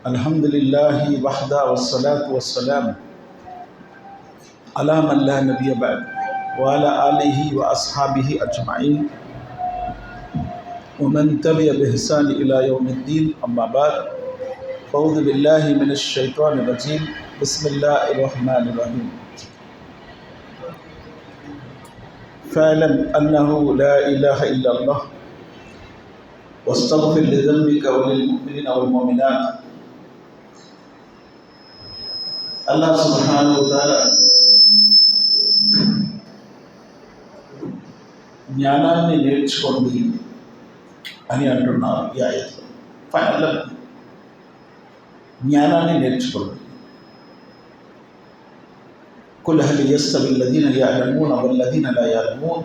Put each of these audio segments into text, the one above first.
अल्हम्दुलिल्लाहि वहदा वस्सलातु वस्सलाम अला मन ला नबिय्य बअद व अला आलिहि व अस्हाबिहि अजमईन व मन तबिअ बिहसान इला यौमिद्दीन अम्मा बाद अऊज़ु बिल्लाहि मिनश शैतानिर रजीम बिस्मिल्लाहिर रहमानिर रहीम फ़अलम अन्नहु ला इलाहा इल्लल्लाह वस्तग़फिर लिज़ंबिका व लिलमुमिनीना वल मुमिनात। అల్లాహ్ సుబ్హానహు వ తఆలా జ్ఞానాన్ని నేర్చుకోండి అని అంటున్నారు ఈ ఆయత్లో. ఫైనల్ జ్ఞానాన్ని నేర్చుకోండి. కుల్ హల్ యస్తవి అల్లదీన యఅలమూన వల్లదీన లా యఅలమూన్.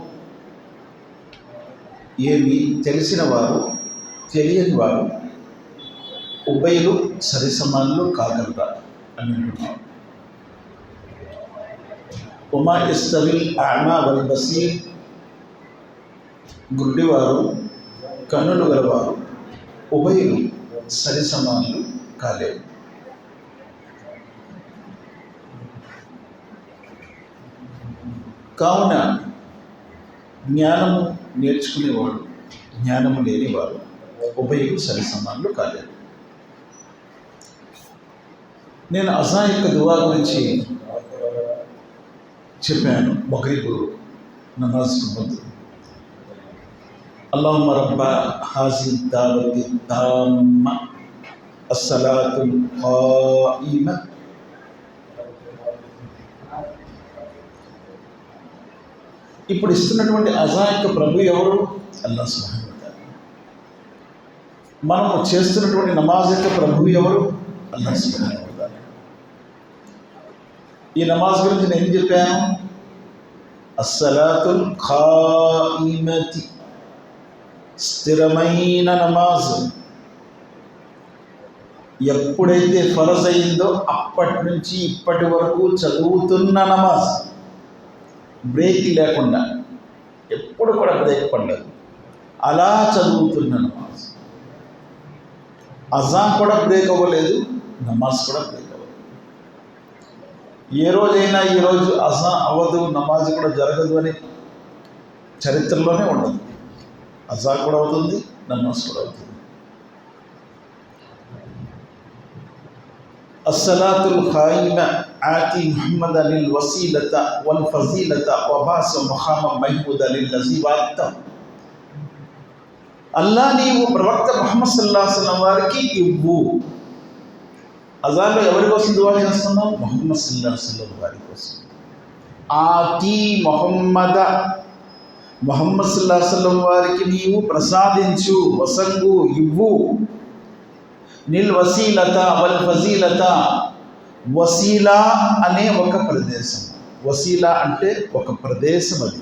ఏమి తెలిసిన వారు తెలియని వారు ఉభయులు సరిసమానులు కాగలరా అని అంటున్నారు. ఉమా యస్తవిల్ అమా వల్ బసీర్. గుడ్డివారు కన్నులు గలవారు ఉభయులు సరిసమానులు కాలేరు. కావున జ్ఞానము నేర్చుకునేవాడు జ్ఞానము లేనివారు ఉభయులు సరిసమానులు కాలేరు. నేను అజా యొక్క దువా గురించి చెప్పాను. మగ్రిబ్ నమాజ్కు ముందు అల్లాహుమ్మ రబ్బ హాజి దావతి తామ్మ అస్సలాతుల్ ఖాయిమ. ఇప్పుడు ఇస్తున్నటువంటి అజా యొక్క ప్రభు ఎవరు? అల్లాహ్ సుబ్హానహు వ తఆలా. మనము చేస్తున్నటువంటి నమాజ్ యొక్క ప్రభు ఎవరు? అల్లాహ్ సుబ్హానహు వ తఆలా. ఈ నమాజ్ గురించి నేను ఏం చెప్పాను? అస్సలాతుల్ ఖాయిమతి, స్థిరమైన నమాజ్. ఎప్పుడైతే ఫరజ్ అయిందో అప్పటి నుంచి ఇప్పటి వరకు చదువుతున్న నమాజ్, బ్రేక్ లేకుండా, ఎప్పుడు కూడా బ్రేక్ పడలేదు, అలా చదువుతున్న నమాజ్. అజాన్ కూడా బ్రేక్ అవ్వలేదు, నమాజ్ కూడా బ్రేక్ అవ్వలేదు. ఏ రోజైనా ఈరోజు అజాన్ అవ్వదు, నమాజ్ కూడా జరగదు అని చరిత్రలోనే ఉండదు. అజాన్ కూడా అవుతుంది, నమాజ్ కూడా అవుతుంది. అస్సలాతుల్ ఖాయిమ ఆతి ముహమ్మద లిల్ వసీలత వల్ ఫజీలత వబాస ముహమ్మద మహమూద లిల్లజీ వాక్త. అల్లా నీవు ప్రవక్త ముహమ్మద్ సల్లల్లాహు అలైహి వసల్లం వారికి ఇవ్వు. అజాన్లో ఎవరి కోసం దువా చేస్తున్నాం? ముహమ్మద్ సల్లల్లాహు అలైహి వసల్లం వారి కోసం. ఆతి ముహమ్మద, ముహమ్మద్ సల్లల్లాహు అలైహి వసల్లం వారికి నీవు ప్రసాదించు, వసంగు, ఇవ్వు. నిల్ వసీలత వల్ ఫజీలత. వసీలా అనే ఒక ప్రదేశం. వసీలా అంటే ఒక ప్రదేశం. అది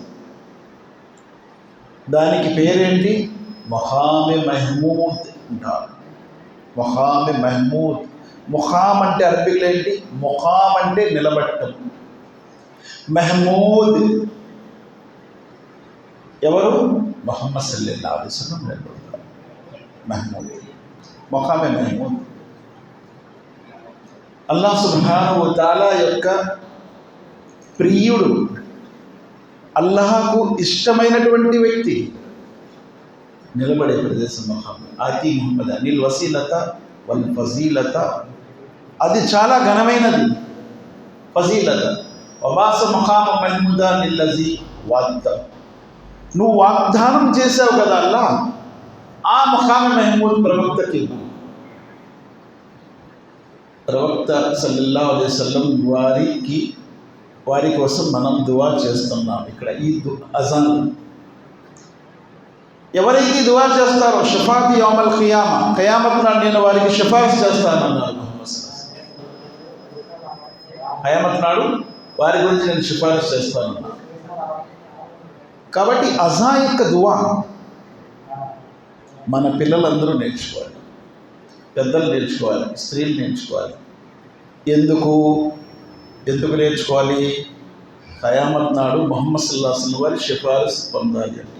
దానికి పేరేంటి? మఖామె మహమూద్ అంటారు. మఖామె మహమూద్. ముఖాం అంటే అరబిక్లో ఏంటి? ముఖాం అంటే నిలబట్టం. మహమూద్ ఎవరు? ముహమ్మద్ సల్లల్లాహు అలైహి వసల్లం నిలబడతారు. మహమూద్, ముఖామె మహమూద్. అల్లాహ్ సుబ్హానహు వ తఆలా యొక్క ప్రియుడు, అల్లాహకు ఇష్టమైనటువంటి వ్యక్తి నిలబడే ప్రదేశం మఖాం. ఆతి ముహమ్మద నిల్ వసీలత వల్ ఫజీలత. అది చాలా ఘనమైనది. ఫజీలత వబాస మఖామ మహమూద లిల్లజీ వాక్త. నువ్వు వాగ్దానం చేసావు కదా అల్లా, ఆ మఖామ మహమూద్ ప్రవక్తకి. ప్రవక్త సల్లల్లాహు అలైహి వసల్లం వారి కోసం మనం దువా చేస్తున్నాం. ఇక్కడ ఈ అజాన్ ఎవరైతే దువా చేస్తారో షఫాత్ యౌమల్ ఖియామా, ఖయామత్ నాడు నేను వారికి షఫాత్ చేస్తానన్నారు ముహమ్మద్ సల్లల్లాహు అలైహి వసల్లం. ఖయామత్ నాడు వారి గురించి నేను సిఫారసు చేస్తానన్నారు. కాబట్టి అజా యొక్క దువా మన పిల్లలందరూ నేర్చుకోవాలి, పెద్దలు నేర్చుకోవాలి, స్త్రీలు నేర్చుకోవాలి. ఎందుకు నేర్చుకోవాలి? ఖయామత్ నాడు ముహమ్మద్ సల్లల్లాహు అలైహి వసల్లం వారి సిఫారసు పొందాలి అంటే.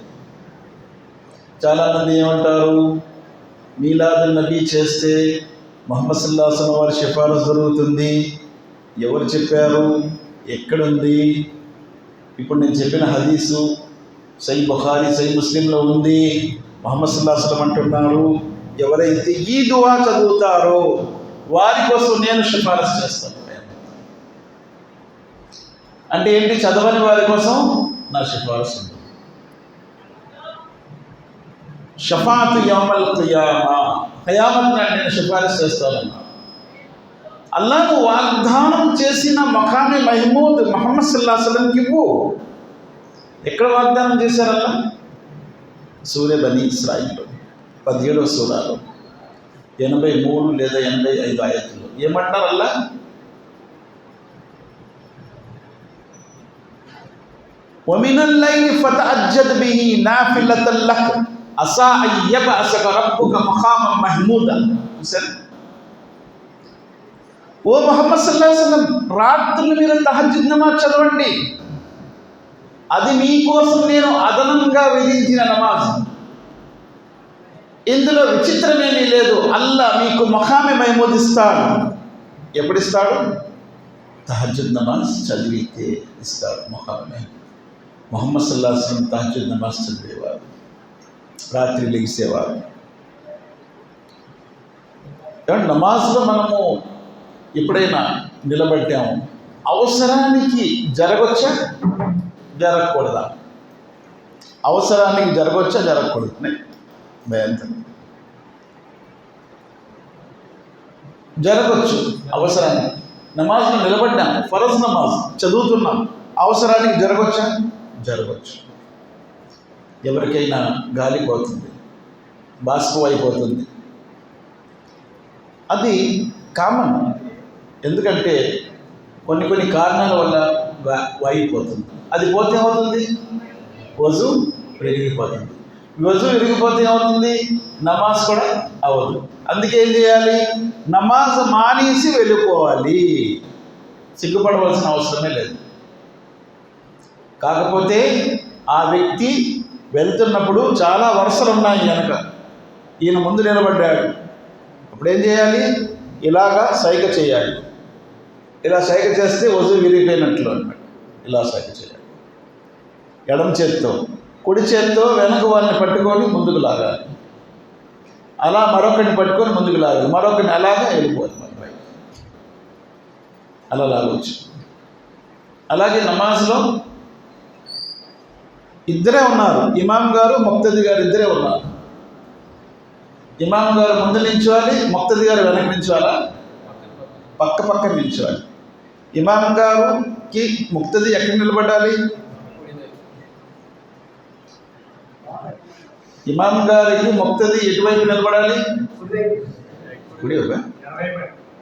చాలామంది ఏమంటారు? మీలాద్ నబీ చేస్తే ముహమ్మద్ సల్లల్లాహు అలైహి వసల్లం వారి సిఫారసు జరుగుతుంది. ఎవరు చెప్పారు? ఎక్కడుంది? ఇప్పుడు నేను చెప్పిన హదీసు సహీ బుఖారీ సహీ ముస్లింలో ఉంది. ముహమ్మద్ సల్లల్లాహు అలైహి వసల్లం అంటున్నారు, ఎవరైతే ఈ దువా చదువుతారో వారి కోసం నేను సిఫారసు చేస్తాను. అంటే ఏంటి? చదవని వారి కోసం నా సిఫారసు ఉంది. షఫాతు యౌమల్ ఖియామా, ఖయామత్ నాడు నేను సిఫారసు చేస్తానన్నా. అల్లాహ్ వాగ్దానం చేసిన మఖామే మహమూద్ ముహమ్మద్ సల్లల్లాహు అలైహి వసల్లంకి ఇవ్వు. ఎక్కడ వాగ్దానం చేశారు అల్లాహ్? సూరే బనీ ఇస్రాయిల్లో 17వ సూరాలో 83 లేదా 85 ఆయతుల్లో ఏమంటారు అల్లాహ్? వమినల్ లైలి ఫతఅజ్జద్ బిహి నాఫిలతన్ లక్ అసా అయ్యబఅసక రబ్బుక మఖామం మహమూదా. చూసారు? ఓ ముహమ్మద్ సల్లల్లాహు అలైహి వసల్లం, రాత్రులు మీరు తహజ్జుద్ నమాజ్ చదవండి. అది మీకోసం నేను అదనంగా విధించిన నమాజ్. ఇందులో విచిత్రమేమీ లేదు. అల్లాహ్ మీకు మఖామె మహమూద్ ఇస్తాడు. ఎప్పుడు ఇస్తాడు? తహజ్జుద్ నమాజ్ చదివితే ఇస్తాడు మఖామె. ముహమ్మద్ సల్లల్లాహు అలైహి వసల్లం తహజ్జుద్ నమాజ్ చదివేవారు, రాత్రి లెగిసేవారు. నమాజ్లో మనము ఎప్పుడైనా నిలబెట్టాము, అవసరానికి జరగవచ్చా జరగకూడదా? అవసరానికి జరగవచ్చా జరగకూడదు? భయంతో జరగవచ్చు. అవసరానికి నమాజ్లో నిలబడ్డాం, ఫరజ్ నమాజ్ చదువుతున్నాం, అవసరానికి జరగవచ్చా? జరగవచ్చు. ఎవరికైనా గాలి పోతుంది, బాష్పం అయిపోతుంది, అది కామన్. ఎందుకంటే కొన్ని కారణాల వల్ల వాయిపోతుంది. అది పోతే ఏమవుతుంది? వజు విరిగిపోతుంది. వజు విరిగిపోతే ఏమవుతుంది? నమాజ్ కూడా అవ్వదు. అందుకే ఏం చేయాలి? నమాజ్ మానేసి వెళ్ళిపోవాలి. సిగ్గుపడవలసిన అవసరమే లేదు. కాకపోతే ఆ వ్యక్తి వెళ్తున్నప్పుడు చాలా వరుసలు ఉన్నాయి కనుక ఈయన ముందు నిలబడ్డాడు. అప్పుడు ఏం చేయాలి? ఇలాగా సైగ చేయాలి. ఇలా సైగ చేస్తే వజు విరిగిపోయినట్లు అన్నమాట. ఇలా సైగ చేయాలి. ఎడమ చేత్తో, కుడి చేత్తో వెనక వారిని పట్టుకొని ముందుకు లాగాలి. అలా మరొకరిని పట్టుకొని ముందుకు లాగాలి. మరొకరిని అలాగా వెళ్ళిపోవాలి. మన పైకి అలా లాగవచ్చు. అలాగే నమాజ్లో ఇద్దరే ఉన్నారు, ఇమాం గారు ముక్తది గారు ఇద్దరే ఉన్నారు. ఇమాం గారు ముందు నించోవాలి, ముక్తది గారు వెనక నించోవాలా? పక్క పక్కన నించోవాలి. ఇమాం గారుకి ముక్తది ఎక్కడ నిలబడాలి? ఇమాం గారికి ముక్తది ఎటువైపు నిలబడాలి? కుడి వైపు,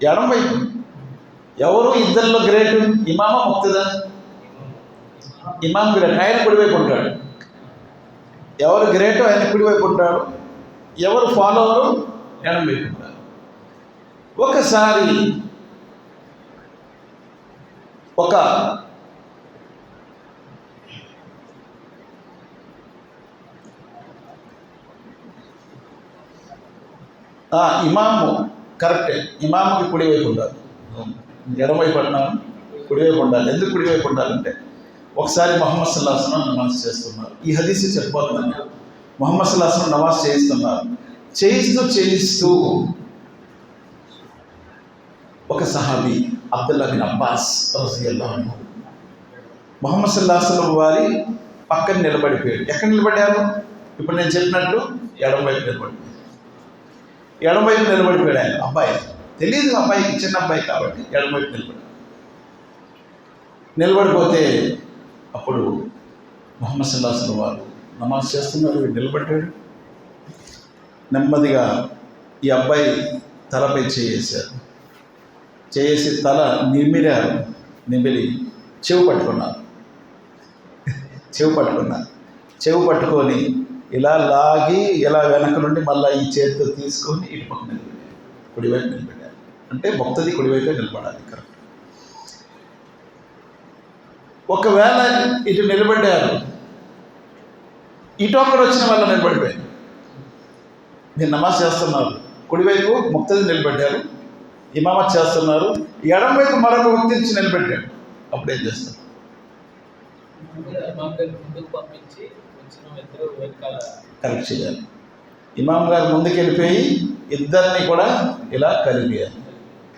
ఎడం వైపు. ఎవరు ఇద్దరిలో గ్రేటు? ఇమామా ముక్తదా? ఇమాం గ్రేట్, ఆయన కుడివైపు ఉంటాడు. ఎవరు గ్రేటు? ఆయన కుడివైపు ఉంటాడు. ఎవరు ఫాలోవరు? ఎడం వైపు ఉంటారు. ఒకసారి ఒక ఇమాము కరెక్టే, ఇమాముకి కుడివైపు ఉండాలి. ఎడమవైపు అంటున్నాను, కుడివైపు ఉండాలి. ఎందుకు కుడివైపు ఉండాలంటే ఒకసారి ముహమ్మద్ సల్లల్లాహు అలైహి వసల్లం నమాజ్ చేస్తున్నారు. ఈ హదీసు చెప్పబోతున్నాను. ముహమ్మద్ సల్లల్లాహు అలైహి వసల్లం నమాజ్ చేయిస్తున్నారు. చేయిస్తూ ఒక సహాబీ అబ్దుల్లా బిన్ అబ్బాస్ రజియల్లాహు అన్హు ముహమ్మద్ సల్లల్లాహు అలైహి వసల్లం వారి పక్కన నిలబడిపోయాడు. ఎక్కడ నిలబడ్డారు? ఇప్పుడు నేను చెప్పినట్లు ఎడమవైపు నిలబడిపోయాడు. ఎడమవైపు నిలబడిపోయాడు ఆయన. అబ్బాయి తెలియదు, అబ్బాయికి చిన్న అబ్బాయి కాబట్టి ఎడమవైపు నిలబడిపోతే అప్పుడు ముహమ్మద్ సల్లల్లాహు అలైహి వసల్లం వారు నమాజ్ చేస్తున్నారు, నిలబడ్డాడు. నెమ్మదిగా ఈ అబ్బాయి తలపై చేయేశారు. చేసి తల నిమిరారు. నిమిరి చెవు పట్టుకున్నారు. చెవు పట్టుకొని ఇలా లాగి ఇలా వెనక నుండి మళ్ళీ ఈ చేతితో తీసుకొని ఇటు పక్కన నిలబెట్టారు. కుడివైపు నిలబెట్టారు. అంటే భక్తుది కుడివైపే నిలబడాలి. కరెక్ట్. ఒకవేళ ఇటు నిలబడ్డారు, ఇటు ఒక్కడు వచ్చిన వాళ్ళు నిలబడిపోయారు. మీరు నమాజ్ చేస్తున్నారు, కుడివైపు ముక్తది నిలబడ్డారు, ఇమామత్ చేస్తున్నారు, ఎడం వైపు మరొక వ్యక్తి నుంచి నిలబెట్టాడు. అప్పుడేం చేస్తారు? కరెక్ట్ చేయాలి. ఇమాం గారు ముందుకు వెళ్ళిపోయి ఇద్దరిని కూడా ఇలా కలిపేయాలి.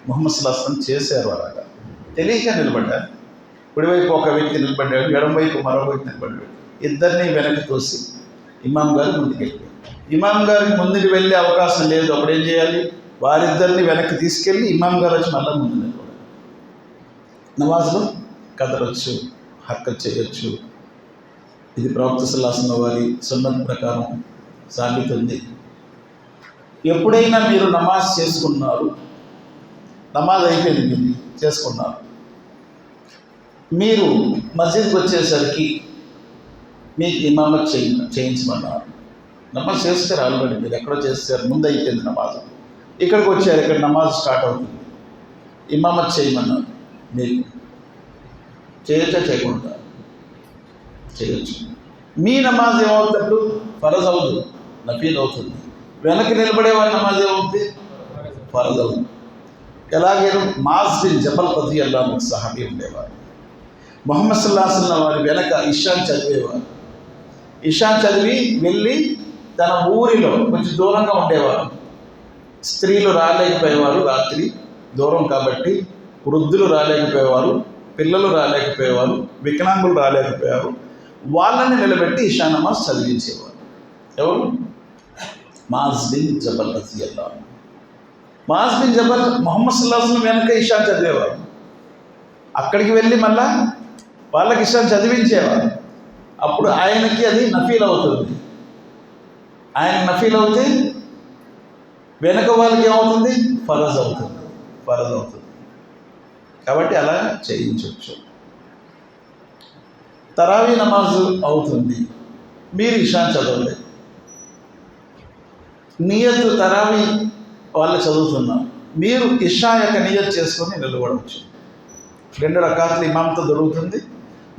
ముహమ్మద్ సల్లల్లాహు అలైహి వసల్లం చేశారు. అలాగా తెలియక నిలబడ్డారు. కుడివైపు ఒక వ్యక్తి నిలబడ్డాడు, ఎడం వైపు మరొక వ్యక్తి నిలబడ్డాడు. ఇద్దరిని వెనక్కి తోసి ఇమాం గారు ముందుకు వెళ్ళిపోయారు. ఇమాం గారికి ముందుకు వెళ్ళే అవకాశం లేదు. అప్పుడు ఏం చేయాలి? వారిద్దరిని వెనక్కి తీసుకెళ్ళి ఇమాం గారు వచ్చి మళ్ళీ ముందు నిలబడాలి. నమాజ్లో కదలొచ్చు, హర్కత్ చేయొచ్చు. ఇది ప్రవక్త సల్లల్లాహు అలైహి వసల్లం వారి సున్నత్ ప్రకారం సాగుతుంది. ఎప్పుడైనా మీరు నమాజ్ చేసుకున్నారు, నమాజ్ అయిపోయింది, మీరు చేసుకున్నారు, మీరు మస్జిద్కి వచ్చేసరికి మీకు ఇమామత్ చేయించమన్నారు. నమాజ్ చేస్తారు ఆల్రెడీ, మీరు ఎక్కడో చేస్తారు, ముందు అయిపోయింది నమాజ్. ఇక్కడికి వచ్చారు, ఇక్కడ నమాజ్ స్టార్ట్ అవుతుంది, ఇమామత్ చేయమన్నారు. మీకు చేయొచ్చా? చేయకుండా చేయొచ్చు. మీ నమాజ్ ఏమవుతాడు? ఫరజ్ అవుతుంది, నఫీల్ అవుతుంది. వెనక్కి నిలబడేవారి నమాజ్ ఏమవుతుంది? ఫరజ్ అవుతుంది. ఎలాగే మాజ్ బిన్ జబల్ రదియల్లాహు అన్హు సహాబీ ఉండేవారు. ముహమ్మద్ సల్లల్లాహు అలైహి వసల్లం వారి వెనక ఇషాన్ చదివేవారు. ఇషాన్ చదివి వెళ్ళి తన ఊరిలో కొంచెం దూరంగా ఉండేవారు. స్త్రీలు రాలేకపోయేవారు, రాత్రి దూరం కాబట్టి వృద్ధులు రాలేకపోయేవారు, పిల్లలు రాలేకపోయేవారు, వికలాంగులు రాలేకపోయారు. వాళ్ళని నిలబెట్టి ఇషా నమాజ్ చదివించేవారు. ఎవరు? మాజ్ బిన్ జబల్ రదియల్లాహు అన్హు. మాజ్ బిన్ జబల్ ముహమ్మద్ సల్లల్లాహు అలైహి వసల్లం వెనక ఇషాన్ చదివేవారు. అక్కడికి వెళ్ళి మళ్ళా వాళ్ళకి ఇషాన్ చదివించేవారు. అప్పుడు ఆయనకి అది నఫీల్ అవుతుంది. ఆయన నఫీల్ అవుతే వెనక వాళ్ళకి ఏమవుతుంది? ఫరజ్ అవుతుంది, ఫరజ్ అవుతుంది. కాబట్టి అలా చేయించవచ్చు. తరావీ నమాజు అవుతుంది, మీరు ఇషాన్ చదవలేదు, నియత్ తరావీ వాళ్ళు చదువుతున్నారు, మీరు ఇషా యొక్క నియత్ చేసుకొని నిలబడవచ్చు. 2 రకాతులు ఇమాంతో దొరుకుతుంది,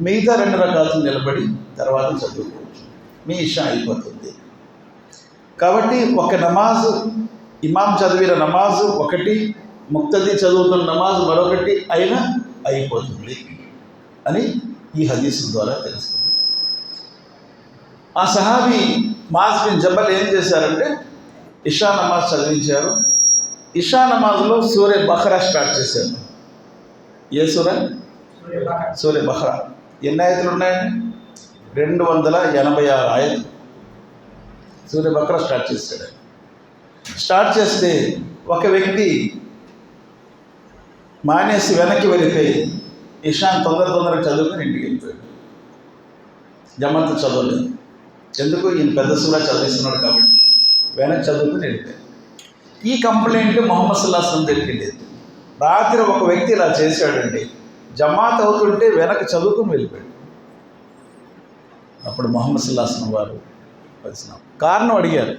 మిగతా 2 రకాతులు నిలబడి తర్వాత చదువుకోవచ్చు. మీ ఇషా అయిపోతుంది. కాబట్టి ఒక నమాజు, ఇమాం చదివిన నమాజు ఒకటి, ముక్తది చదువుతున్న నమాజు మరొకటి అయినా అయిపోతుంది అని ఈ హదీసు ద్వారా తెలుస్తుంది. ఆ సహాబీ మాజ్ బిన్ జబల్ ఏం చేశారంటే ఇషా నమాజ్ చదివించారు. ఇషా నమాజ్లో సూరే బఖరా స్టార్ట్ చేశారు. ఏ సూర? సూరే బఖరా. ఎన్ని ఆయతులు ఉన్నాయండి? 286 ఆయతులు. సూరే బఖరా స్టార్ట్ చేశాడు. స్టార్ట్ చేస్తే ఒక వ్యక్తి మానేసి వెనక్కి వెళ్ళిపోయి ఇషాన్ తొందరగా చదువుకుని ఇంటికి వెళ్ళిపోయాడు. జమాత్ చదవలేదు. ఎందుకు? ఈయన పెద్ద సూరా చదివిస్తున్నాడు కాబట్టి వెనక్కి చదువుకుని వెళ్ళిపోయాడు. ఈ కంప్లైంట్ ముహమ్మద్ సల్లల్లాహు అలైహి వసల్లం దగ్గరికి వెళ్ళేది. రాత్రి ఒక వ్యక్తి ఇలా చేశాడండి, జమాత్ అవుతుంటే వెనక చదువుకుని వెళ్ళిపోయాడు. అప్పుడు ముహమ్మద్ సల్లల్లాహు అలైహి వసల్లం వారు కారణం అడిగారు.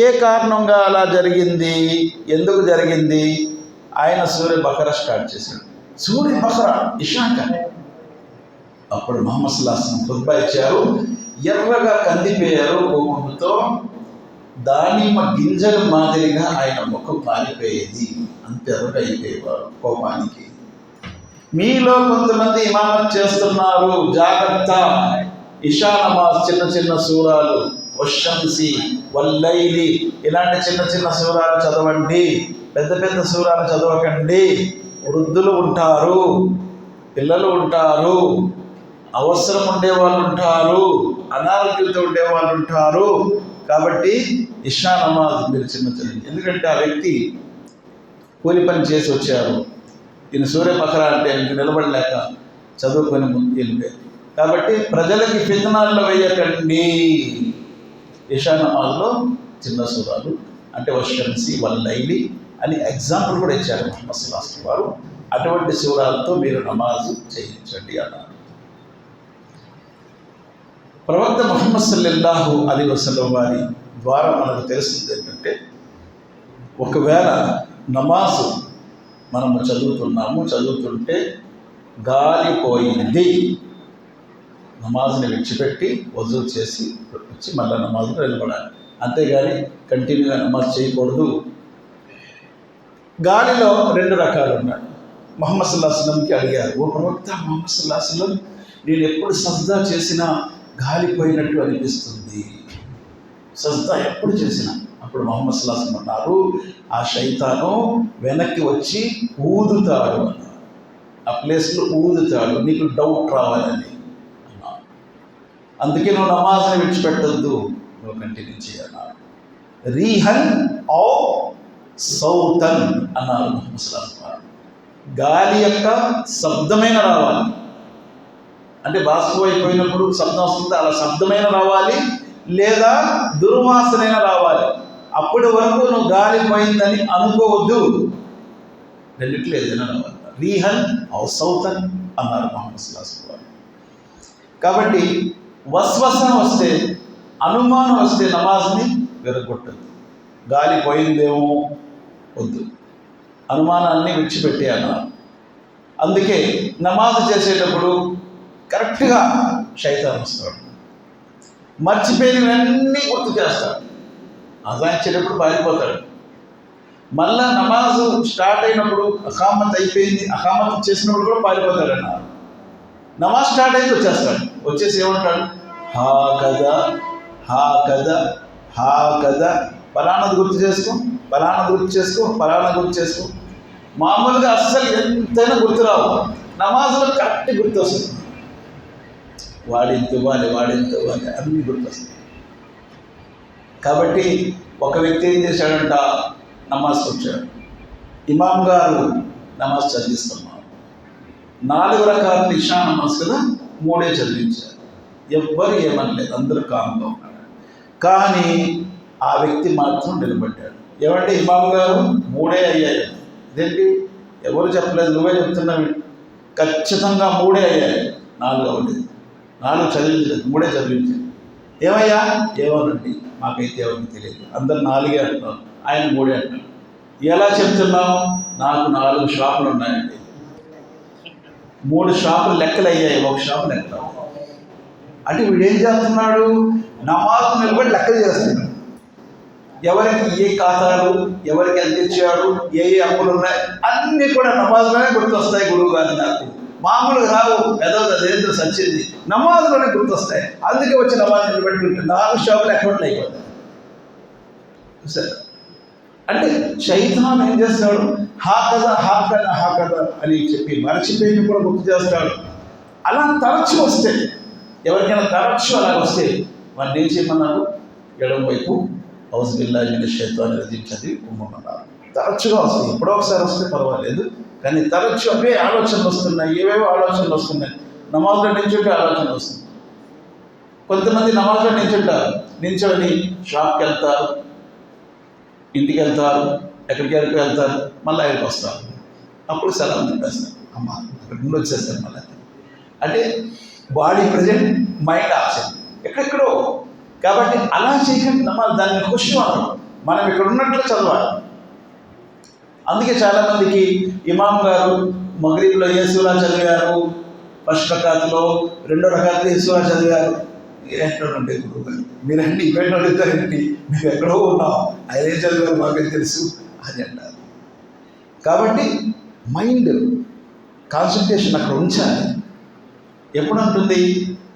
ఏ కారణంగా అలా జరిగింది, ఎందుకు జరిగింది? ఆయన సూర్య బఖరా స్టార్ట్ చేశాడు. సూర్య బఖరా ఇషాక. అప్పుడు ముహమ్మద్ సల్లల్లాహు అలైహి వసల్లం ఖుత్బా ఇచ్చారు. ఎర్రగా కందిపోయారు కోపంతో, దానిమ్మ గింజల మాదిరిగా ఆయన ముఖం మారిపోయేది. అంత ఎర్రగా అయిపోయేవారు కోపానికి. మీలో కొంతమంది ఇమామత్ చేస్తున్నారు, జాగ్రత్త. ఇషా నమాజ్ చిన్న సూరాలు, వశంసి వల్లైలి, ఇలాంటి చిన్న సూరాలు చదవండి, పెద్ద సూరాలు చదవకండి. వృద్ధులు ఉంటారు, పిల్లలు ఉంటారు, అవసరం ఉండేవాళ్ళు ఉంటారు, అనారోగ్యంతో ఉండేవాళ్ళు ఉంటారు. కాబట్టి ఇషా నమాజ్ మీరు చిన్న. ఎందుకంటే ఆ వ్యక్తి కూలి పని చేసి వచ్చారు, ఈయన సూర్య బఖరా అంటే ఇంక నిలబడలేక చదువుకొని ముందుకు వెళ్ళిపోయారు. కాబట్టి ప్రజలకి ఫిత్నాల్లో వేయకండి. ఇషా నమాజ్లో చిన్న సూరాలు అంటే వశంసి వల్లైలి అని ఎగ్జాంపుల్ కూడా ఇచ్చారు ముహమ్మద్ సల్లల్లాహు అలైహి వసల్లం వారు. అటువంటి సూరాలతో మీరు నమాజు చేయించండి అన్నారు. ప్రవక్త ముహమ్మద్ సల్లల్లాహు అలైహి వసల్లం వారి ద్వారా మనకు తెలిసింది ఏంటంటే, ఒకవేళ నమాజు మనము చదువుతుంటే గాలిపోయింది, నమాజ్ని విడిచిపెట్టి వజూ చేసి వచ్చి మళ్ళీ నమాజ్లో నిలబడాలి. అంతేగాని కంటిన్యూగా నమాజ్ చేయకూడదు. గాలిలో 2 రకాలు ఉన్నాయి. ముహమ్మద్ సల్లల్లాహు అలైహి వసల్లంకి అడిగారు, ఓ ప్రవక్త ముహమ్మద్ సల్లల్లాహు అలైహి వసల్లం, నేను ఎప్పుడు సజ్దా చేసినా గాలి పోయినట్టు అనిపిస్తుంది, సజ్దా ఎప్పుడు చేసినా. అప్పుడు ముహమ్మద్ సల్లల్లాహు అలైహి వసల్లం అన్నారు, ఆ శైతాను వెనక్కి వచ్చి ఊదుతాడు అన్నారు, ఆ ప్లేస్లో ఊదుతాడు, నీకు డౌట్ రావాలని అన్నారు. అందుకే నువ్వు నమాజ్ని విడిచిపెట్టద్దు, నువ్వు కంటిన్యూ చేయాలన్నారు. రీహన్ ఔ సౌతన్ అన్నారు ముహమ్మద్ సల్లల్లాహు అలైహి వసల్లం. గాలి యొక్క శబ్దమైన రావాలి, అంటే బాష్పం అయిపోయినప్పుడు శబ్దం వస్తుంది, అలా శబ్దమైన రావాలి, లేదా దుర్వాసనైన రావాలి. అప్పటి వరకు నువ్వు గాలి పోయిందని అనుకోవద్దు, రెండిట్లో ఏదైనా రావాలి. రీహన్ ఔ సౌతన్ అన్నారు ముహమ్మద్ సల్లల్లాహు అలైహి వసల్లం. కాబట్టి వస్వస వస్తే, అనుమానం వస్తే నమాజ్ని విరగొట్టద్దు. గాలి పోయిందేమో వద్దు, అనుమానాన్ని విడిచిపెట్టేయన్నారు. అందుకే నమాజ్ చేసేటప్పుడు కరెక్ట్గా శైతాన్ వస్తాడు, మర్చిపోయినవన్నీ గుర్తు చేస్తాడు, అజాయించేటప్పుడు పారిపోతాడు. మళ్ళా నమాజ్ స్టార్ట్ అయినప్పుడు అఖామత్ అయిపోయింది, అఖామత్ చేసినప్పుడు కూడా పారిపోతాడు అన్నారు. నమాజ్ స్టార్ట్ అయితే వచ్చేస్తాడు, వచ్చేసి ఏమంటాడు, హా కదా హా కదా హా కదా, పలానాది గుర్తు చేసుకో, పలానా గుర్తు చేసుకో, పలానా గుర్తు చేసుకో. మామూలుగా అస్సలు ఎంతైనా గుర్తురావు, నమాజ్లో కరెక్ట్ గుర్తు వస్తుంది. వాడింత ఇవ్వాలి, వాడింత ఇవ్వాలి, అన్నీ గుర్తొస్తాయి. కాబట్టి ఒక వ్యక్తి ఏం చేశాడంట, నమాజ్కి వచ్చాడు, ఇమాం గారు నమాజ్ చదివిస్తున్నారు, 4 రకాల ఇషా నమాజ్ కదా, 3 చదివించారు, ఎవ్వరు ఏమనలేదు, అందరూ కామ్గా ఉన్నారు. కానీ ఆ వ్యక్తి మాత్రం నిలబడ్డాడు. ఏమంటే ఇమాం గారు 3 అయ్యాయి, ఇదేంటి ఎవరు చెప్పలేదు, నువ్వే చెప్తున్నావు, ఖచ్చితంగా 3 అయ్యాయి, 4 అవ్వలేదు, 4 చదివించలేదు, 3 చదివించాడు. ఏమయ్యా, ఏమోనండి మాకైతే ఎవరికి తెలియదు, అందరు 4 అంటున్నారు, ఆయన 3 అంటున్నారు. ఎలా చెప్తున్నావు, నాకు 4 షాపులు ఉన్నాయండి, 3 షాపులు లెక్కలు అయ్యాయి, 1 షాపు లెక్కలు. అంటే వీడేం చేస్తున్నాడు, నమాజ్ నిలబడి లెక్కలు చేస్తున్నాడు, ఎవరికి ఏ ఖాతాలు, ఎవరికి ఎంత ఇచ్చాడు, ఏ అప్పులు ఉన్నాయి, అన్నీ కూడా నమాజ్లోనే గుర్తొస్తాయి గురువు గారు. నాకు మామూలుగా రావు, అదేంటో సచ్చింది, నమాజ్లోనే గుర్తొస్తాయి. అందుకే వచ్చి నమాజ్ నిలబెట్టుకుంటే 4 షాపులు అకౌంట్లు అయిపోతాయి. సరే, అంటే శైతాన్ ఏం చేస్తాడు, హా కదా హా కదా హా కదా అని చెప్పి మరచిపోయిన కూడా గుర్తు చేస్తాడు. అలా తరచు వస్తే, ఎవరికైనా తరచు అలా వస్తే వాడిని ఏం చేయమన్నారు, ఎడమ వైపు ఔజు బిల్లాహి మినష్ షైతానిర్ రజీం చదివి ఉమ్మన్నారు. తరచుగా వస్తాయి, ఎప్పుడో ఒకసారి వస్తే పర్వాలేదు, కానీ తరచు అవే ఆలోచనలు వస్తున్నాయి, ఏవేవో ఆలోచనలు వస్తున్నాయి. నమాజ్లో నించుంటే ఆలోచనలు వస్తుంది. కొంతమంది నమాజ్లో నించొని షాప్కి వెళ్తారు, ఇంటికి వెళ్తారు, ఎక్కడికి వెళ్తారు, మళ్ళీ ఆయనకి వస్తారు, అప్పుడు సలాం చెప్పేస్తారు, అమ్మ అక్కడ నుండి వచ్చేస్తారు మళ్ళీ. అంటే బాడీ ప్రజెంట్, మైండ్ ఆప్షన్ ఎక్కడెక్కడో. కాబట్టి అలా చేయకుండా నమాజ్, దాన్ని ఖుషు అన్నారు, మనం ఇక్కడ ఉన్నట్లు చదవాలి. అందుకే చాలామందికి ఇమాం గారు మగ్రిబ్లో ఏ సూరా చదివారు, ఫస్ట్ రకాత్లో, 2వ రకాత్లో ఏ సూరా చదివారు, ఏంటో అంటే గురువు గారు మీరండి ఇవేంటో అడుగుతారండి, మేము ఎక్కడో ఉన్నాం, ఆయన ఏం చదివారు మాకేం తెలుసు అని అంటారు. కాబట్టి మైండ్ కాన్సన్ట్రేషన్ అక్కడ ఉంచాలి. ఎప్పుడు ఉంటుంది,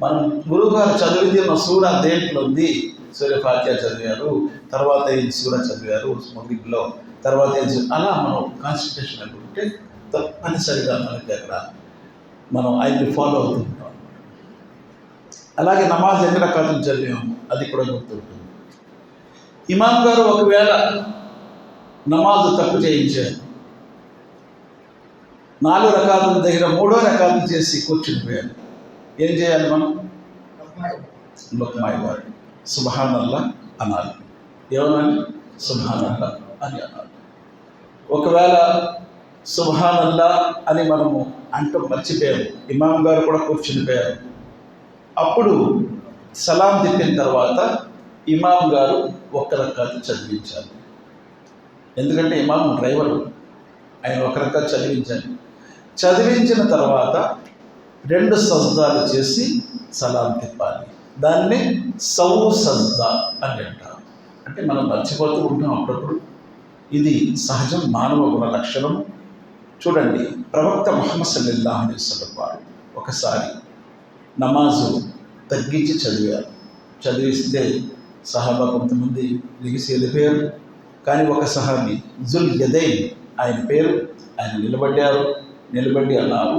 మనం గురువుగారు చదివితే సూరా దేంట్లో ఉంది, సూర్య ఫాతిహా చదివారు, తర్వాత ఈ సూరా చదివారు మగ్రిబ్లో, తర్వాత అలా మనం కాన్సన్ట్రేషన్ అనుకుంటే తప్పనిసరిగా మనకి అక్కడ మనం ఆయన్ని ఫాలో అవుతుంటాం. అలాగే నమాజ్ ఎన్ని రకాలు చదివాము అది కూడా గుర్తుంటుంది. ఇమాం గారు ఒకవేళ నమాజ్ తప్పు చేయించారు, 4 రకాల దగ్గర 3వ రకాలు చేసి కూర్చునిపోయారు, ఏం చేయాలి మనం, లుక్మాయివాడు సుబ్హానల్లా అనాలి. ఏమనాలి, సుబ్హానల్లా అని అనాలి. ఒకవేళ సుబ్హానల్లా అని మనము అంటూ మర్చిపోయాము, ఇమాం గారు కూడా కూర్చునిపోయారు, అప్పుడు సలాం తిప్పిన తర్వాత ఇమాం గారు 1 రకాత్ చదివించాలి. ఎందుకంటే ఇమాం డ్రైవరు, ఆయన 1 రకాత్ చదివించాలి. చదివించిన తర్వాత 2 సజ్దాలు చేసి సలాం తిప్పాలి. దాన్ని సౌ సజ్దా అని అంటారు. అంటే మనం మర్చిపోతూ ఉంటాం అప్పుడప్పుడు, ఇది సహజం, మానవ గుణ లక్షణం. చూడండి, ప్రవక్త ముహమ్మద్ సల్లల్లాహు అలైహి వసల్లం వారు ఒకసారి నమాజు తగ్గించి చదివిస్తే సహాబా కొంతమంది లెగిసి వెళ్ళిపోయారు. కానీ ఒక సహాబీ జుల్ యదైన్ ఆయన పేరు, ఆయన నిలబడి అన్నారు,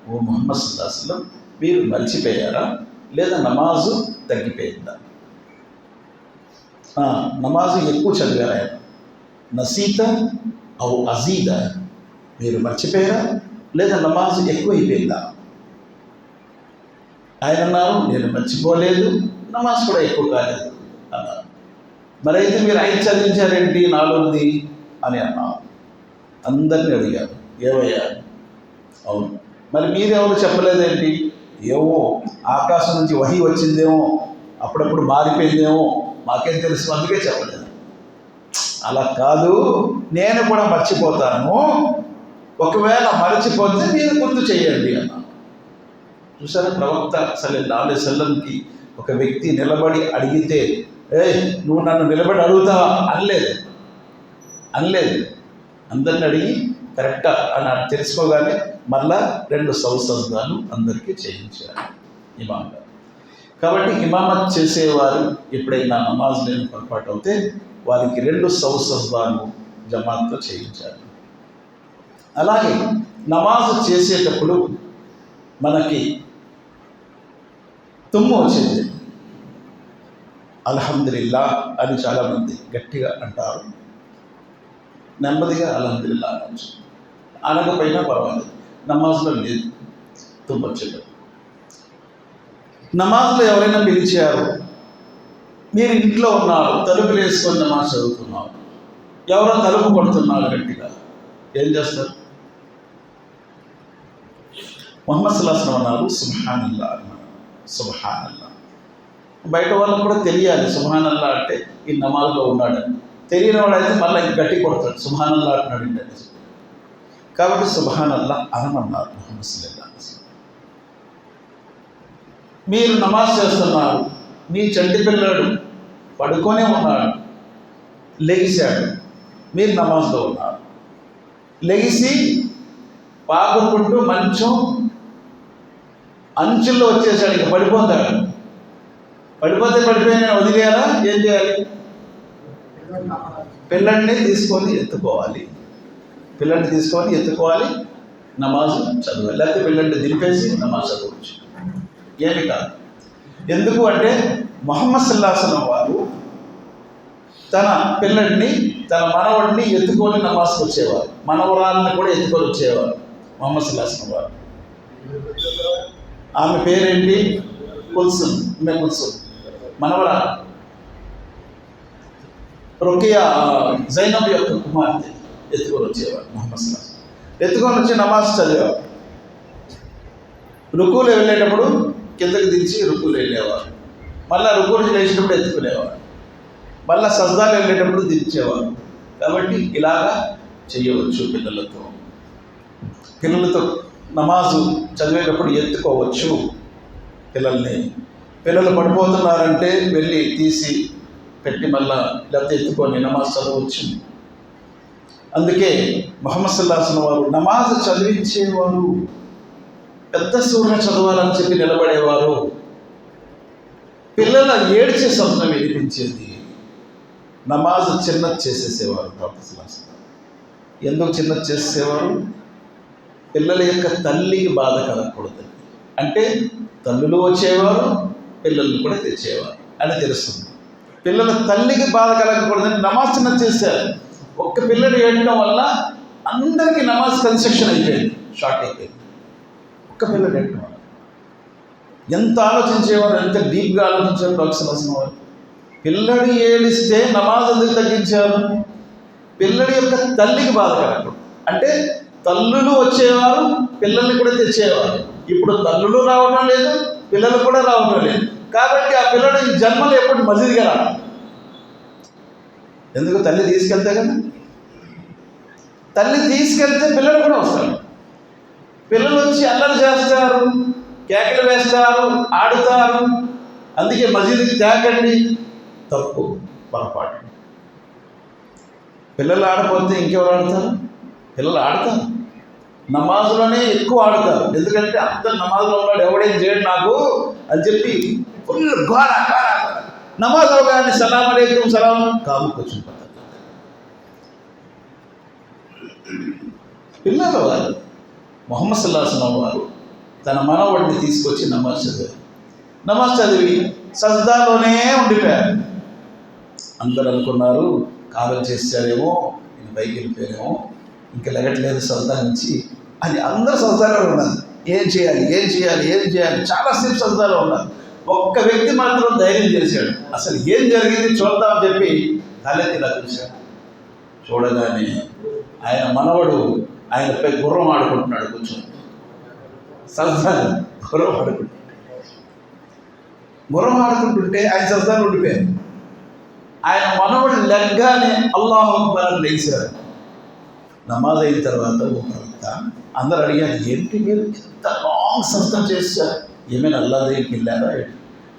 ఓ ముహమ్మద్ సల్లల్లాహు అలైహి వసల్లం, మీరు మర్చిపోయారా లేదా నమాజు తగ్గిపోయిందా? నమాజు ఎక్కువ చదివారు ఆయన. నసీత ఔ అజీద, మీరు మర్చిపోయారా లేదా నమాజు ఎక్కువైపోయిందా? ఆయన అన్నారు, నేను మర్చిపోలేదు, నమాజ్ కూడా ఎక్కువ కాలేదు అన్నారు. మరైతే మీరు 5 చదివించారేంటి 4ది అని అన్నారు. అందరినీ అడిగారు, ఏవయ్యా? అవును, మరి మీరెవరు చెప్పలేదేంటి? ఏవో ఆకాశం నుంచి వహీ వచ్చిందేమో, అప్పుడప్పుడు మారిపోయిందేమో, మాకేం తెలుసు, అందుకే చెప్పలేదు. అలా కాదు, నేను కూడా మర్చిపోతాను, ఒకవేళ మర్చిపోతే మీరు గుర్తు చేయండి అన్నా. చూసారా, ప్రవక్త సల్లల్లాహు అలైహి వసల్లంకి ఒక వ్యక్తి నిలబడి అడిగితే, నువ్వు నన్ను నిలబడి అడుగుతావా అనలేదు. అందరిని అడిగి కరెక్టా అని తెలుసుకోగానే మళ్ళా 2 సౌసజ్దాలు అందరికీ చేయించారు ఇమాం గారు. కాబట్టి ఇమామత్ చేసేవారు ఎప్పుడైనా నమాజ్ లేని పొరపాటు అవుతే వారికి 2 సౌసజ్దాలు జమాత్తో చేయించారు. అలాగే నమాజ్ చేసేటప్పుడు మనకి తుమ్ము వచ్చింది, అల్హమ్దులిల్లా అని చాలామంది గట్టిగా అంటారు. నెమ్మదిగా అల్హమ్దులిల్లా అనొచ్చు, అనకపోయినా పర్వాలేదు, నమాజ్లో లేదు తుమ్ము వచ్చేటప్పుడు. నమాజ్లో ఎవరైనా పిలిచారు, మీరు ఇంట్లో ఉన్నారు, తలుపులు వేసుకొని నమాజ్ చదువుతున్నారు, ఎవరో తలుపు కొడుతున్నారు గట్టిగా, ఏం చేస్తారు? ముహమ్మద్ సల్లల్లాహు అలైహి వసల్లం అన్నారు, సుబ్హానల్లా అన్నారు. సుబ్హానల్లా బయట వాళ్ళకు కూడా తెలియాలి, సుబ్హానల్లా అంటే ఈ నమాజ్లో ఉన్నాడని. తెలియని వాడైతే మళ్ళీ గట్టి కొడతాడు, సుబ్హానల్లా అంటున్నాడు ఏంటంటే. కాబట్టి సుబ్హానల్లా అనమన్నారు ముహమ్మద్ సల్లల్లాహు అలైహి వసల్లం. మీరు నమాజ్ చేస్తున్నారు, మీ చంటి పిల్లాడు పడుకొనే ఉన్నాడు, లెగిశాడు, మీరు నమాజ్లో ఉన్నారు, లెగిసి పాకుకుంటూ మంచం అంచుల్లో వచ్చేసాడు, ఇక పడిపోతాడు. పడిపోయిన వదిలేయాలా? ఏం చేయాలి? పిల్లల్ని తీసుకొని ఎత్తుకోవాలి, నమాజ్ చదవాలి. లేకపోతే పిల్లల్ని దింపేసి నమాజ్ చదవచ్చు, ఏమి కాదు. ఎందుకు అంటే ముహమ్మద్ సల్లల్లాహు అలైహి వసల్లం వారు తన పిల్లల్ని, తన మనవడిని ఎత్తుకొని నమాజ్కి వచ్చేవారు, మనవరాలను కూడా ఎత్తుకొని వచ్చేవారు ముహమ్మద్ సల్లల్లాహు అలైహి వసల్లం వారు. ఆమె పేరేంటి? కుల్సుమ్, మనవరా రుకియా జైనబ్ యొక్క కుమార్తె ఎత్తుకొని వచ్చేవారు ముహమ్మద్ సల్లల్లాహు అలైహి వసల్లం. ఎత్తుకొని వచ్చి నమాజ్ చదివేవారు. రుకులు వెళ్ళేటప్పుడు కిందకి దించి రుకులు వెళ్ళేవారు, మళ్ళీ రుకులు లేచినప్పుడు ఎత్తుకునేవారు, మళ్ళీ సజ్దాలు వెళ్ళేటప్పుడు దించేవారు. కాబట్టి ఇలాగా చేయవచ్చు. పిల్లలతో నమాజు చదివేటప్పుడు ఎత్తుకోవచ్చు పిల్లల్ని. పిల్లలు పడిపోతున్నారంటే వెళ్ళి తీసి పెట్టి మళ్ళా లేకపోతే ఎత్తుకొని నమాజ్ చదవచ్చు. అందుకే ముహమ్మద్ సల్లల్లాహు అలైహి వసల్లం వారు నమాజ్ చదివించేవారు, పెద్ద సూర చదవాలని చెప్పి నిలబడేవారు. పిల్లల ఏడ్చే శబ్దం వినిపించేది, నమాజ్ చిన్నది చేసేసేవారు ప్రవక్త సల్లల్లాహు అలైహి వసల్లం. ఎందుకు చిన్నది చేసేసేవారు? పిల్లల యొక్క తల్లికి బాధ కలగకూడదు. అంటే తల్లులు వచ్చేవారు, పిల్లలు కూడా తెచ్చేవారు అని తెలుస్తుంది. పిల్లల తల్లికి బాధ కలగకూడదని నమాజ్ చిన్నది చేశారు. ఒక్క పిల్లలు ఏడడం వల్ల అందరికీ నమాజ్ కన్స్ట్రక్షన్ అయిపోయింది, షార్ట్ అయిపోయింది. ఒక్క పిల్లలు ఏడడం వల్ల ఎంత ఆలోచించేవారు, ఎంత డీప్గా ఆలోచించారు ప్రవక్త సల్లల్లాహు అలైహి వసల్లం వారు. పిల్లడి ఏడిస్తే నమాజ్ ఎందుకు తగ్గించారు? పిల్లడి యొక్క తల్లికి బాధ కలగకూడదు. అంటే తల్లులు వచ్చేవారు, పిల్లల్ని కూడా తెచ్చేవారు. ఇప్పుడు తల్లులు రావడం లేదు, పిల్లలు కూడా రావడం లేదు. కాబట్టి ఆ పిల్లడు ఈ జన్మలో ఎప్పుడు మసీదుగా రాడు. ఎందుకు? తల్లి తీసుకెళ్తే కదా. తల్లి తీసుకెళ్తే పిల్లలు కూడా వస్తారు. పిల్లలు వచ్చి అల్లరి చేస్తారు, కేకలు వేస్తారు, ఆడుతారు. అందుకే మసీదుకి తేకండి, తప్పు, పొరపాటు. పిల్లలు ఆడపోతే ఇంకెవరు ఆడతారు? పిల్లలు ఆడతారు, నమాజులోనే ఎక్కువ ఆడతారు. ఎందుకంటే అందరు నమాజులో ఉన్నాడు, ఎవడేం చేయడు నాకు అని చెప్పి ఫుల్ ఘోర నమాజ్ అవగానే సలాం అలైకుం సలాం కాము కూర్చుంటారు. పిల్లలు వాళ్ళు ముహమ్మద్ సల్లల్లాహు అలైహి వసల్లం వారు తన మనవడిని తీసుకొచ్చి నమాజ్ చదివి సజ్దాలోనే ఉండిపోయారు. అందరూ అనుకున్నారు కాలం చేశారేమో, నేను పైకి వెళ్ళిపోయారేమో, ఇంకా లెగట్లేదు సజ్దా నుంచి అని అందరూ సజ్దాలో ఉన్నారు. ఏం చేయాలి చాలాసేపు సజ్దాలో ఉన్నారు. ఒక్క వ్యక్తి మాత్రం ధైర్యం చేశాడు, అసలు ఏం జరిగింది చూద్దామని చెప్పి తలెత్తి ఇలా చూశాడు. చూడగానే ఆయన మనవడు ఆయనపై గుర్రం ఆడుకుంటున్నాడు, కూర్చొని సజ్దాలు గుర్రం ఆడుకుంటుంటే ఆయన సజ్దాలు ఉండిపోయారు. ఆయన మనవడు లెగ్గానే అల్లాహు అక్బర్ అని లేచారు. నమాజ్ అయిన తర్వాత ఓ ప్రవక్త అందరు అడిగారు, ఏంటి మీరు ఎంత లాంగ్ సజ్దా చేశారు, ఏమైనా అల్లా దగ్గరికి వెళ్ళారా?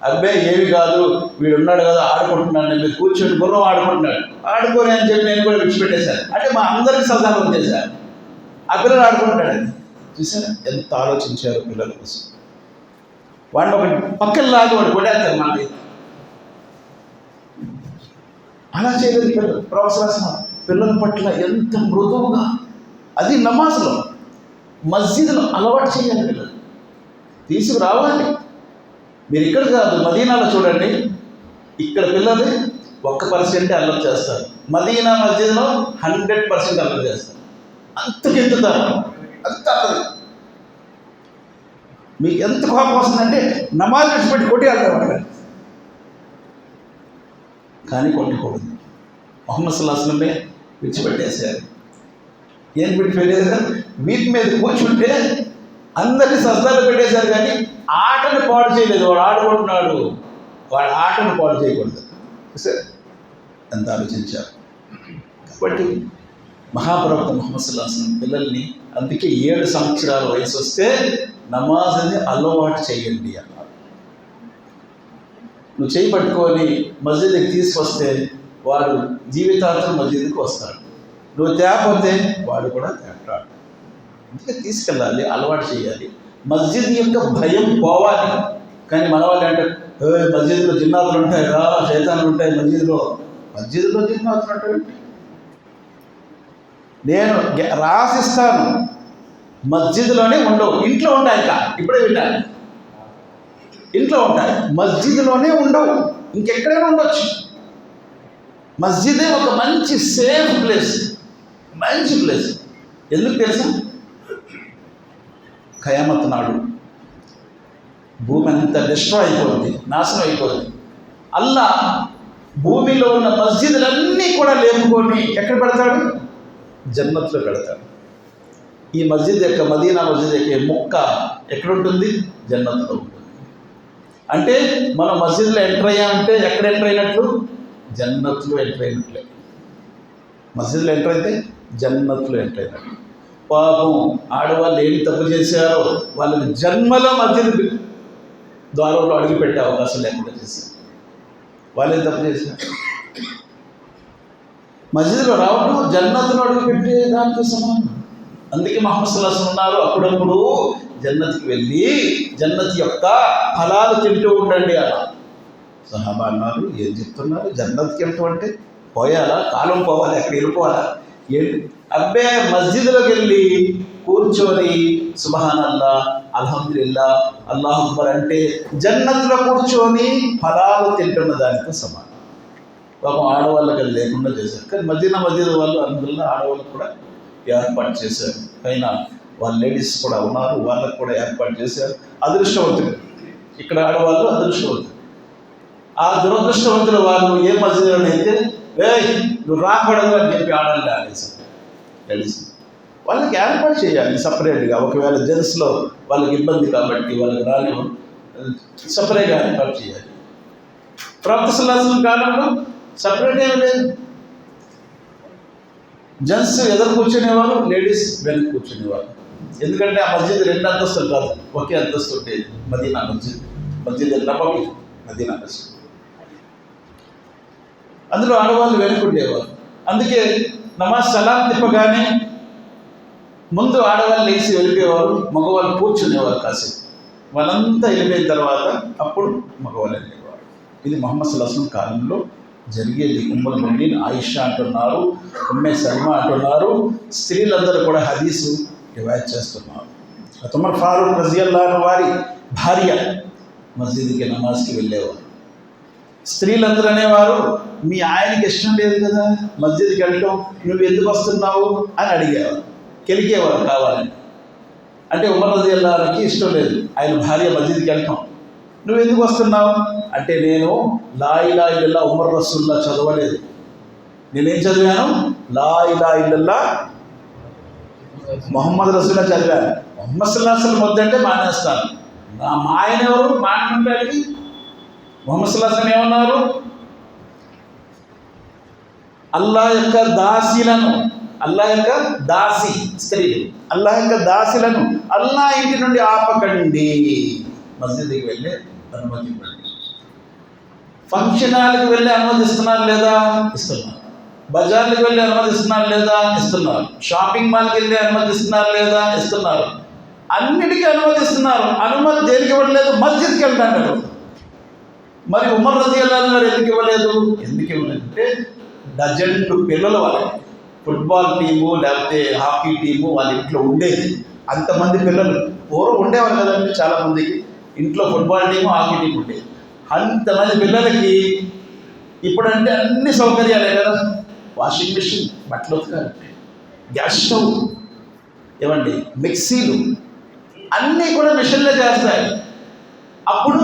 అబ్బాయి ఏమి కాదు, వీడు ఉన్నాడు కదా ఆడుకుంటున్నాను, మీరు కూర్చొని గుర్రం ఆడుకోని అని చెప్పి నేను కూడా విడిచిపెట్టేశాను అంటే మా అందరికి సజ్దాలు వచ్చేసారు. ఆ పిల్లలు ఆడుకుంటాడని చూసారా ఎంత ఆలోచించారు పిల్లల కోసం. వాడిని ఒక పక్కన లాగి వాడు కొట్టేస్తారు మళ్ళీ. అలా చేయలేదు పిల్లలు. ప్రొఫెసర్ పిల్లల పట్ల ఎంత మృదువుగా, అది నమాజ్లో మస్జిద్లో అలవాటు చేయాలి. పిల్లలు తీసుకురావాలి. మీరు ఇక్కడ కాదు, మదీనాలో చూడండి, ఇక్కడ పిల్లలు 1% అల్లరి చేస్తారు, మదీనా మస్జిద్లో 100% అల్లరి చేస్తారు. అంతకెందుతారు, అంత అల్లరి. మీకు ఎంత కోపం వస్తుందంటే నమాజ్ విడిచిపెట్టి కొట్టేయాలి, కానీ కొట్టకూడదు. ముహమ్మద్ సల్లల్లాహు అలైహి వసల్లం విడిచిపెట్టేశారు. ఏం విడిచిపెట్టేశారు? వీటి మీద కూర్చుంటే అందరినీ సజ్దాలు పెట్టేశారు, కానీ ఆటను పాడు చేయలేదు. వాడు ఆడుకుంటున్నాడు, వాడు ఆటను పాడు చేయకూడదు. సరే ఎంత ఆలోచించారు. కాబట్టి మహాప్రవక్త ముహమ్మద్ సల్లల్లాహు అలైహి వసల్లం పిల్లల్ని అందుకే 7 సంవత్సరాల వయసు వస్తే నమాజ్ని అలవాటు చేయండి అన్నారు. నువ్వు చేయి పట్టుకొని మస్జిద్కి తీసుకొస్తే వాడు జీవితాంతం మస్జిద్కి వస్తాడు, నువ్వు తేకపోతే వాడు కూడా తేటాడు. అందుకే తీసుకెళ్ళాలి, అలవాటు చేయాలి. మస్జిద్ యొక్క భయం పోవాలి. కానీ మన వాళ్ళు అంటే మస్జిద్లో జిన్నాతులు ఉంటాయి రా, శైతాన్లు ఉంటాయి మస్జిద్లో జిన్నాతులు ఉంటాయి. నేను రాసిస్తాను, మస్జిద్లోనే ఉండవు, ఇంట్లో ఉంటాయి. ఇప్పుడే విన్నాను, ఇంట్లో ఉంటాయి, మస్జిద్లోనే ఉండవు, ఇంకెక్కడైనా ఉండొచ్చు. మస్జిదే ఒక మంచి సేఫ్ ప్లేస్, మంచి ప్లేస్. ఎందుకు తెలుసా? ఖయామత్ నాడు భూమి అంతా డిస్ట్రాయ్ అయిపోతుంది, నాశనం అయిపోతుంది. అల్లా భూమిలో ఉన్న మస్జిదులన్నీ కూడా లేపుకొని ఎక్కడ పెడతాడు? జన్నత్లో పెడతాడు. ఈ మస్జిద్ యొక్క మదీనా మస్జిద్ యొక్క మొక్క ఎక్కడుంటుంది? జన్నత్లో ఉంటుంది. అంటే మనం మస్జిద్లో ఎంటర్ అయ్యామంటే ఎక్కడ ఎంటర్ అయినట్లు? జన్నత్లో ఎంటర్ అయినట్లే. మస్జిద్లో ఎంటర్ అయితే జన్నత్లో ఎంటర్ అయినట్లు. పాపం ఆడవాళ్ళు ఏం తప్పు చేశారో వాళ్ళని జన్మలో మస్జిద్ ద్వారంలో అడుగుపెట్టే అవకాశం లేకుండా చేశారు. వాళ్ళు ఏం తప్పు చేశారు? మస్జిద్లో రావడం జన్నత్లో అడుగుపెట్టే దాంతో సమానం. అందుకే ముహమ్మద్ సల్లల్లాహు అలైహి వసల్లం ఉన్నారు, అప్పుడప్పుడు జన్నత్కి వెళ్ళి జన్నత్ యొక్క ఫలాలు తింటూ ఉండండి అలా. సహాబా అన్నారు, ఏం చెప్తున్నారు? జన్నత్కి వెళ్ళటం అంటే పోయాలా? కాలం పోవాలి, అక్కడ వెళ్ళిపోవాలా? అబ్బే మస్జిద్లోకి వెళ్ళి కూర్చొని సుబ్హానల్లా, అల్హమ్దులిల్లా, అల్లాహు అక్బర్ అంటే జన్నత్లో కూర్చొని ఫలాలు తింటున్న దానితో సమానం. పాపం ఆడవాళ్ళకి అది లేకుండా చేశారు. కానీ మదీనా మస్జిద్ వాళ్ళు అందులో ఆడవాళ్ళకు కూడా ఏర్పాటు చేశారు. పైన వాళ్ళ లేడీస్ కూడా ఉన్నారు, వాళ్ళకు కూడా ఏర్పాటు చేశారు. అదృష్టవంతులు ఇక్కడ ఆడవాళ్ళు అదృష్టవంతులు. ఆ దురదృష్టవంతుల వాళ్ళు ఏ మస్జిద్లోనైతే నువ్వు రాకూడదు అని చెప్పి ఆడాలి ఆడేశారు. లేడీస్ వాళ్ళకి ఏర్పాటు చేయాలి సపరేట్గా. ఒకవేళ జెంట్స్లో వాళ్ళకి ఇబ్బంది కాబట్టి వాళ్ళకి రాని సపరేట్గా ఏర్పాటు చేయాలి. ప్రవక్త సల్లల్లాహు అలైహి వసల్లం కాలంలో సపరేట్ ఏమి లేదు. జెంట్స్ ఎదురు కూర్చునేవారు, లేడీస్ వెనక్కి కూర్చునేవారు. ఎందుకంటే ఆ మస్జిద్ 2 అంతస్తులు కాదు, ఒకే అంతస్తు ఉండేది. మదీనా మస్జిద్ నబవి, మదీనా మస్జిద్. అందులో ఆడవాళ్ళు వెనుకుండేవారు. అందుకే నమాజ్ సలాం తిప్పగానే ముందు ఆడవాళ్ళు లేచి వెళ్ళిపోయేవారు, మగవాళ్ళు కూర్చునేవారు కాసేపు. వాళ్ళంతా వెళ్ళిపోయిన తర్వాత అప్పుడు మగవాళ్ళు వెళ్ళేవారు. ఇది ముహమ్మద్ సల్లల్లాహు అలైహి వసల్లం కాలంలో జరిగేది. ఉమ్మల్ ముమినీన్ ఆయిషా అంటున్నారు, ఉమ్మే సల్మా అంటున్నారు, స్త్రీలందరూ కూడా హదీసు రివాయత్ చేస్తున్నారు. ఉమర్ ఫారూక్ రజియల్లాహు అన్హు వారి భార్య మస్జిద్కి నమాజ్కి వెళ్ళేవారు. స్త్రీలందరూ అనేవారు, మీ ఆయనకి ఇష్టం లేదు కదా మస్జిద్కి వెళ్ళటం, నువ్వు ఎందుకు వస్తున్నావు అని అడిగేవారు, కెలికేవారు కావాలని. అంటే ఉమర్ రజియల్లాహు అన్హుకి ఇష్టం లేదు ఆయన భార్య మస్జిద్కి వెళ్ళటం. నువ్వు ఎందుకు వస్తున్నావు అంటే, నేను లా ఇలాహా ఇల్లల్లాహ్ ఉమర్ రసూలుల్లాహ్ చదవలేదు. నేనేం చదివాను? లా ఇలాహా ఇల్లల్లాహ్ ముహమ్మద్ రసూలుల్లాహ్ చదివాను. ముహమ్మద్ సల్లల్లాహు అలైహి వసల్లం వద్దంటే మానేస్తాను. మా ఆయన ఎవరు మాట్లాడటానికి? ముహమ్మద్ సల్లల్లాహు అలైహి వసల్లం ఏమన్నారు? అల్లాహ్ యొక్క దాసీలను, అల్లాహ్ యొక్క దాసి స్త్రీలు, అల్లాహ్ యొక్క దాసీలను అల్లాహ్ ఇంటి నుండి ఆపకండి. మస్జిద్కి వెళ్ళే అనుమతి ఇవ్వండి. ఫంక్షన్ హాల్కి వెళ్ళి అనుమతిస్తున్నారు లేదా? ఇస్తున్నారు. బజార్లకు వెళ్ళి అనుమతిస్తున్నారు లేదా? ఇస్తున్నారు. షాపింగ్ మాల్కి వెళ్ళి అనుమతిస్తున్నారు లేదా? ఇస్తున్నారు. అన్నిటికీ అనుమతిస్తున్నారు. అనుమతి దేనికి ఇవ్వట్లేదు? మస్జిద్కి వెళ్తాడు. మరి ఉమర్ రజియల్లాహు అన్హు ఎందుకు ఇవ్వలేదు? ఎందుకు ఇవ్వలేదు అంటే, డజన్లు పిల్లలు వాళ్ళకి, ఫుట్బాల్ టీము లేకపోతే హాకీ టీము వాళ్ళ ఇంట్లో ఉండేది. అంతమంది పిల్లలు పూర్వం ఉండేవారు కదండి. చాలామందికి ఇంట్లో ఫుట్బాల్ టీము హాకీ టీం ఉండేది. అంతమంది పిల్లలకి ఇప్పుడంటే అన్ని సౌకర్యాలే కదా, వాషింగ్ మిషన్, బట్టలు ఉతకాలి, గ్యాస్ స్టవ్, ఏమండి మిక్సీలు అన్నీ కూడా మిషన్లే చేస్తాయి. అప్పుడు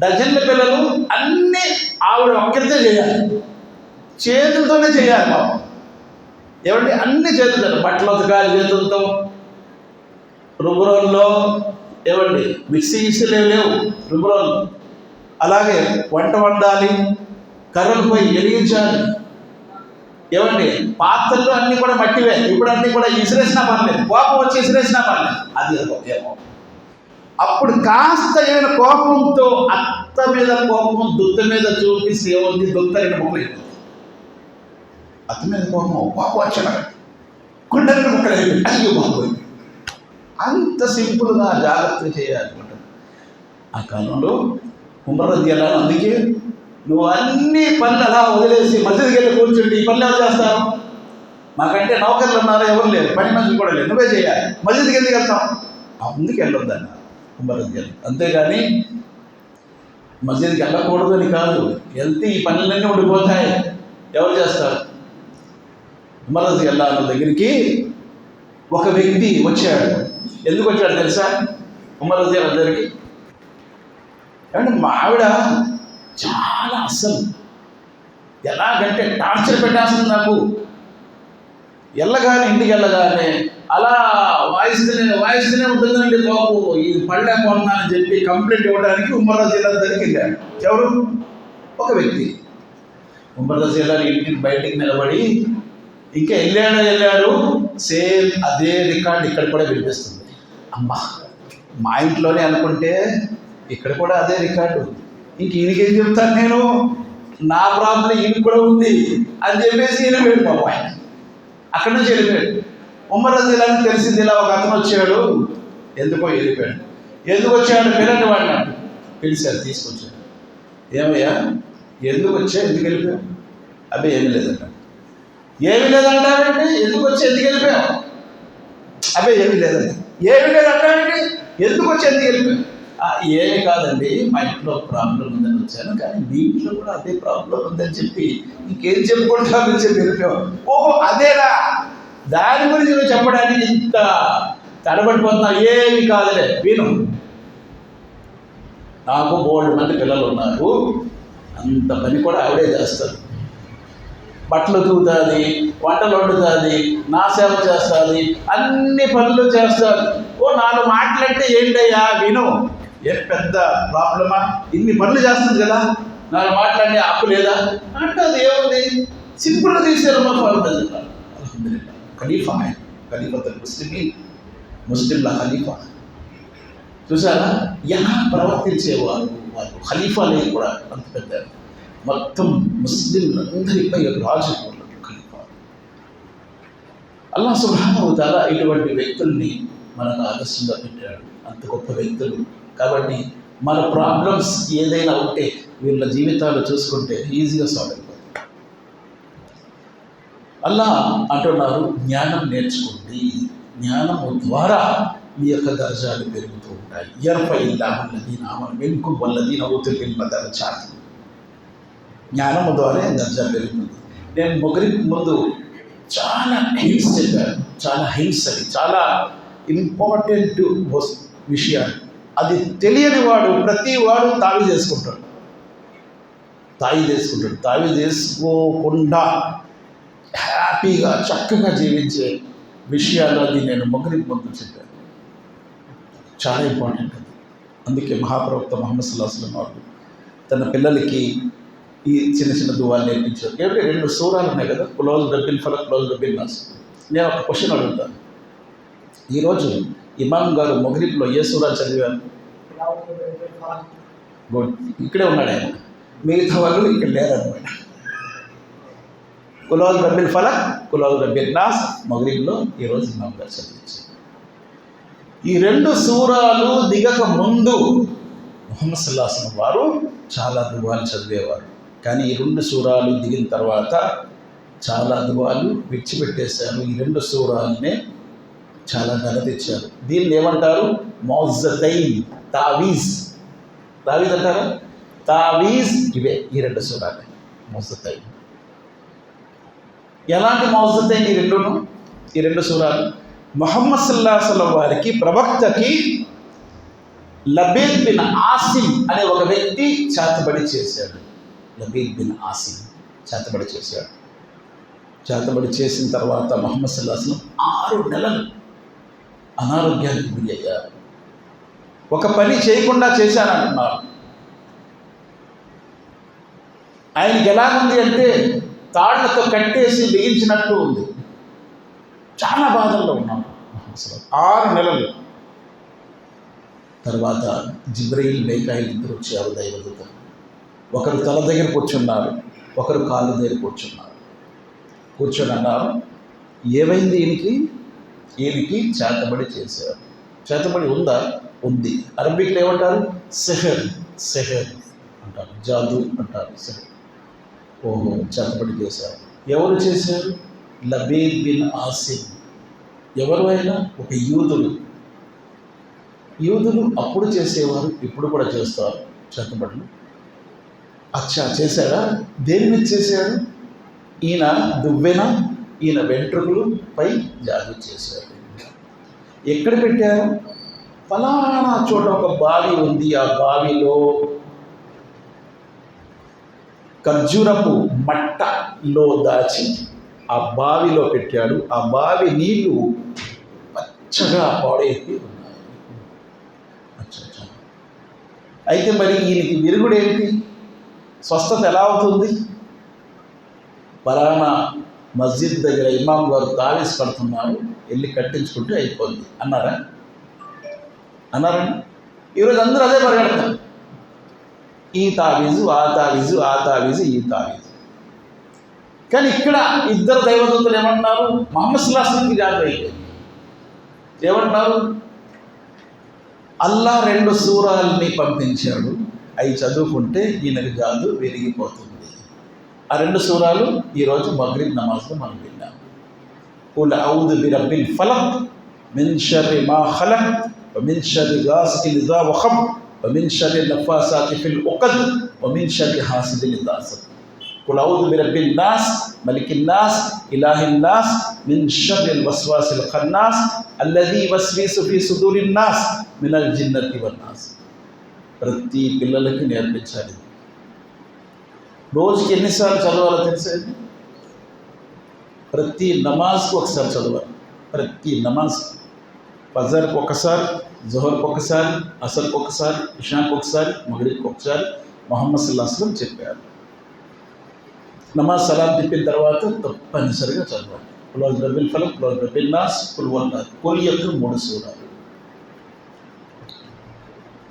డజన్ల పిల్లలు అన్నీ ఆవిడ ఒక్కరితే చేయాలి, చేతులతోనే చేయాలి. పాపం ఏమండి అన్ని చేతులతో, బట్టలు ఉతకాలి చేతులతో, రుబ్బురోల్లో ఏమండి మిక్సీ లేవు రుబ్బురోళ్ళు. అలాగే వంట వండాలి, కర్రలు పోయి వెలిగించాలి. ఏమండి పాత్రలు అన్నీ కూడా మట్టివే. ఇప్పుడు అన్నీ కూడా ఇసిరేసినా పర్లేదు, కోపం వచ్చి ఇసిరేసినా పర్లేదు. అది ఏమో అప్పుడు కాస్త ఏమైనా కోపంతో అత్త మీద కోపం దుత్త మీద చూపిస్తే ఏముంది? దుత్త రెండు ముక్కలు అయిపోతుంది. అత్త మీద కోపం వచ్చిన కొండ రెండు ముక్కలు అయిపోయింది. అయ్యో బాబోయ్, అంత సింపుల్గా జాగ్రత్త చేయాలనుకుంటాను. ఆ కాలంలో ఉమర్ రజియల్లాహు అన్హు అందుకే నువ్వు అన్ని పనులు అలా వదిలేసి మస్జిద్కి వెళ్ళి కూర్చుంటే ఈ పనులు ఎవరు చేస్తారు? మాకంటే నౌకర్లు ఉన్నారు, ఎవరు లేరు, పని మనుషులు కూడా లేరు, నువ్వే చేయాలి. మస్జిద్కి ఎందుకు వెళ్తాం? అందుకు వెళ్ళొద్దన్న ఉమర్ రజియల్లాహు అన్హు. అంతేగాని మస్జిద్కి వెళ్ళకూడదు అని కాదు, వెళ్తే ఈ పనులన్నీ ఉండిపోతాయి. ఎవరు చేస్తారు? ఉమర్ రజియల్లాహు అన్హు దగ్గరికి ఒక వ్యక్తి వచ్చాడు. ఎందుకు వచ్చాడు తెలుసా? ఉమర్ రజియల్లాహు అన్హు దగ్గరికి ఏమంటే మా ఆవిడ చాలా అస్సలు ఎలాగంటే టార్చర్ పెట్టేస్తుంది నాకు. ఇంటికి వెళ్ళగానే అలా వాయిస్తూనే ఉంటుందండి బాబు, ఇది పడలేకపోతున్నా అని చెప్పి కంప్లైంట్ ఇవ్వడానికి ఉమర్ రజియల్లాహు అన్హు దగ్గరికి వెళ్ళాడు. ఎవరు? ఒక వ్యక్తి. ఉమర్ రజియల్లాహు అన్హు ఇంటికి బయటికి నిలబడి ఇంకా వెళ్ళాడు. సేమ్ అదే రికార్డ్ ఇక్కడ కూడా వినిపిస్తుంది. అమ్మా, మా ఇంట్లోనే అనుకుంటే ఇక్కడ కూడా అదే రికార్డు. ఇంక ఈయనకేం చెప్తాను నేను, నా ప్రాబ్లం ఈయనకి కూడా ఉంది అని చెప్పేసి ఈయన వెళ్ళిపోయాడు. ఆయన అక్కడి నుంచి వెళ్ళిపోయాడు. ఉమర్ రజియల్లాహు అన్హు తెలిసింది, ఇలా ఒక అతను వచ్చాడు, ఎందుకో వెళ్ళిపోయాడు. ఎందుకు వచ్చాడు? పిల్లని వాడిని పిలిచారు, తీసుకొచ్చాడు. ఏమయ్యా ఎందుకు వచ్చా, ఎందుకు వెళ్ళిపోయావు? అబ్బాయి ఏమీ లేదంట. ఏమీ లేదంటావేంటి? ఎందుకు వచ్చి ఎందుకు వెళ్ళిపోయావు? అబ్బాయి ఏమీ లేదండి. ఏమీ లేదంటావేంటి? ఎందుకు వచ్చి ఎందుకు వెళ్ళిపోయావు? ఏమీ కాదండి, మా ఇంట్లో ప్రాబ్లం ఉందని వచ్చాను, కానీ మీ ఇంట్లో కూడా అదే ప్రాబ్లం ఉందని చెప్పి ఇంకేం చెప్పుకుంటామని చెప్పి వెళ్ళిపోయావు. ఓహో అదేనా, దాని గురించి నువ్వు చెప్పడానికి ఇంత తడబడిపోతున్నావు? ఏమి కాదులే, విను, నాకు 3 మంది పిల్లలు ఉన్నారు, అంత పని కూడా ఆవిడే చేస్తారు. బట్టలు తూతుంది, వంటలు వండుతుంది, నా సేవ చేస్తుంది, అన్ని పనులు చేస్తారు. 4 మాటలంటే ఏంటయ్యా, విను, ఏం పెద్ద ప్రాబ్లమా? ఇన్ని పనులు చేస్తుంది కదా, 4 మాటలంటే ఆపు లేదా అంటే అది ఏముంది, సింపుల్గా తీసారు. ఖలీఫా, ఖలీఫతుల్ ముస్లిమీన్, ముస్లింల ఖలీఫా. చూసారా ఎలా ప్రవర్తించేవారు వారు, ఖలీఫాలే కూడా అంత పెద్ద, మొత్తం ముస్లింలందరిపై రాజు ఖలీఫా. అల్లాహ్ సుబ్హానహు వ తఆలా ఇటువంటి వ్యక్తుల్ని మనకు ఆదర్శంగా పెట్టాడు. అంత గొప్ప వ్యక్తులు. కాబట్టి మన ప్రాబ్లమ్స్ ఏదైనా ఉంటే వీళ్ళ జీవితాలు చూసుకుంటే ఈజీగా సాల్వ్ అయిపోతుంది. అల్లాహ్ అంటున్నారు, జ్ఞానం నేర్చుకోండి, జ్ఞానము ద్వారా మీ యొక్క దర్జాలు పెరుగుతూ ఉంటాయి. యర్ఫఇల్లాహు అల్లదీన ఆమను మిన్కుం వల్లదీన ఊతుల్ ఇల్మ దరజాత్. జ్ఞానము ద్వారా దర్జా పెరుగుతుంది. నేను మగ్రిబ్ ముందు చాలా హింట్స్ చెప్పాను. చాలా హింట్స్ అది చాలా ఇంపార్టెంట్ విషయాలు. అది తెలియని వాడు ప్రతి వాడు తావీజ్ చేసుకుంటాడు. తావీజ్ చేసుకోకుండా హ్యాపీగా చక్కగా జీవించే విషయాలు అది నేను మగ్రిబ్ ముందు చెప్పాను. చాలా ఇంపార్టెంట్ అది. అందుకే మహాప్రవక్త ముహమ్మద్ సల్లల్లాహు అలైహి వసల్లం వారు తన పిల్లలకి ఈ చిన్న చిన్న దువాలు నేర్పించారు. ఏమిటి 2 సూరాలు ఉన్నాయి కదా, కులౌజ్ రబ్బిల్ ఫలక్, కులౌజ్ రబ్బిల్ నాస్. నేను ఒక క్వశ్చన్ అడుగుతాను. ఈరోజు ఇమాం గారు మగ్రిబ్లో ఏ సూరా చదివారు? గుడ్, ఇక్కడే ఉన్నాడు ఆయన. మిగతా వాళ్ళు ఇక్కడ లేరన్నమాట. కులౌజ్ రబ్బిల్ ఫలక్, కులౌజ్ రబ్బిల్ నాస్ మగ్రిబ్లో ఈరోజు ఇమాం గారు చదివించారు. ఈ 2 సూరాలు దిగక ముందు ముహమ్మద్ సల్లల్లాహు అలైహి వసల్లం వారు చాలా దువాలు చదివేవారు. కానీ ఈ 2 సూరాలు దిగిన తర్వాత చాలా దువాలు విడిచిపెట్టేశారు. ఈ 2 సూరాలనే చాలా ఘనత ఇచ్చారు. దీన్ని ఏమంటారు? మౌజతైన్, తావీజ్. తావీజ్ అంటారా? తావీజ్ ఇవే ఈ 2 సూరాలే మౌజతైన్. ఎలాంటి మౌజతైన్ ఈ 2ను? ఈ 2 సూరాలు ముహమ్మద్ సల్లల్లాహు అలైహి వసల్లం వారికి, ప్రవక్తకి లబీద్ బిన్ ఆసిమ్ అనే ఒక వ్యక్తి చేతబడి చేశాడు. లబీద్ బిన్ ఆసిమ్ చేతబడి చేశాడు. చేతబడి చేసిన తర్వాత ముహమ్మద్ సల్లల్లాహు అలైహి వసల్లం 6 నెలలు అనారోగ్యానికి గురి అయ్యారు. ఒక పని చేయకుండా చేశానంటున్నారు. ఆయనకి ఎలా ఉంది అంటే తాళ్లతో కట్టేసి బిగించినట్టు ఉంది. చాలా బాధల్లో ఉన్నారు. 6 నెలలు. తర్వాత జిబ్రీల్, మీకాయిల్ ఇద్దరు వచ్చారు దైవదూతలు. ఒకరు తల దగ్గర కూర్చున్నారు, ఒకరు కాళ్ళ దగ్గర కూర్చున్నారు. కూర్చొని అన్నారు, ఏమైంది ఈయనకి చేతబడి చేశారు. చేతబడి ఉందా? ఉంది. అరబిక్లో ఏమంటారు? సెహర్ అంటారు, జాదు అంటారు, సెహర్. ఓహో, చేతబడి చేశారు. ఎవరు చేశారు? లబీద్ బిన్ ఆసిమ్. ఎవరు అయినా ఒక యూదులు అప్పుడు చేసేవారు, ఇప్పుడు కూడా చేస్తారు చేతబడులు. అచ్చా, చేశాడా? దేని మీద చేశాడు? ఈయన దువ్వెన, ఈయన వెంట్రుకలు పై జాదు చేశాడు. ఎక్కడ పెట్టారు? ఫలానా చోట ఒక బావి ఉంది. ఆ బావిలో ఖర్జూరపు మట్టలో దాచి ఆ బావిలో పెట్టాడు. ఆ బావి నీళ్లు పచ్చగా పాడైపోయి ఉన్నాయి. అయితే మరి ఈయనకి విరుగుడు ఏంటి? స్వస్థత ఎలా అవుతుంది? పలానా మస్జిద్ దగ్గర ఇమాం గారు తావీజ్ కడుతున్నారు, వెళ్ళి కట్టించుకుంటే అయిపోద్ది అన్నారండి. ఈరోజు అందరూ అదే పరిగెడతారు. ఈ తావీజు, ఆ తావీజు, ఆ తావీజు, ఈ తావీజు. కానీ ఇక్కడ ఇద్దరు దైవదూతలు ఏమంటున్నారు? ముహమ్మద్ సల్లల్లాహు అలైహి వసల్లంకి జాదు అయిపోయింది. ఏమంటున్నారు? అల్లాహ్ 2 సూరాల్ని పంపించాడు, అవి చదువుకుంటే ఈయనకు జాదు విరిగిపోతుంది. ఆ 2 సూరాలు ఈరోజు మగ్రిబ్ నమాజ్లో మనం విన్నాం. ఖుల్ అఊదు బిరబ్బిల్ ఫలక్ మిన్ షర్రి మా ఖలక్ వ మిన్ షర్రి గాసికిన్ ఇజా వఖబ్ వ మిన్ షర్రి నఫాసాతి ఫిల్ ఉఖద్ వ మిన్ షర్రి హాసిదిన్ ఇజా హసద్. ఖుల్ అఊదు బిరబ్బిన్ నాస్ మలికిన్ నాస్ ఇలాహిన్ నాస్ మిన్ షర్రిల్ వస్వాసిల్ ఖన్నాస్ అల్లదీ వస్వీసు ఫీ సుదూరిన్ నాస్ మినల్ జిన్నతి వన్ నాస్. ప్రతి పిల్లలకి నేర్పించాలి. రోజుకి ఎన్నిసార్లు చదవాలో తెలిసేది? ప్రతి నమాజ్కి ఒకసారి చదవాలి. ప్రతి నమాజ్, ఫజర్కి ఒకసారి, జోహర్కి ఒకసారి, అసర్కి ఒకసారి, ఇషాకి ఒకసారి, మగ్రిబ్కి ఒకసారి ముహమ్మద్ సల్లల్లాహు అలైహి వసల్లం చెప్పారు. నమాజ్ సలాం తిప్పిన తర్వాత తప్పనిసరిగా చదవాలి. కుల్ రబ్బిల్ ఫలక్, కుల్ రబ్బిల్ నాస్, కుల్ వల్లాహ్. కుల్ యొక్క 3 సూరాలు.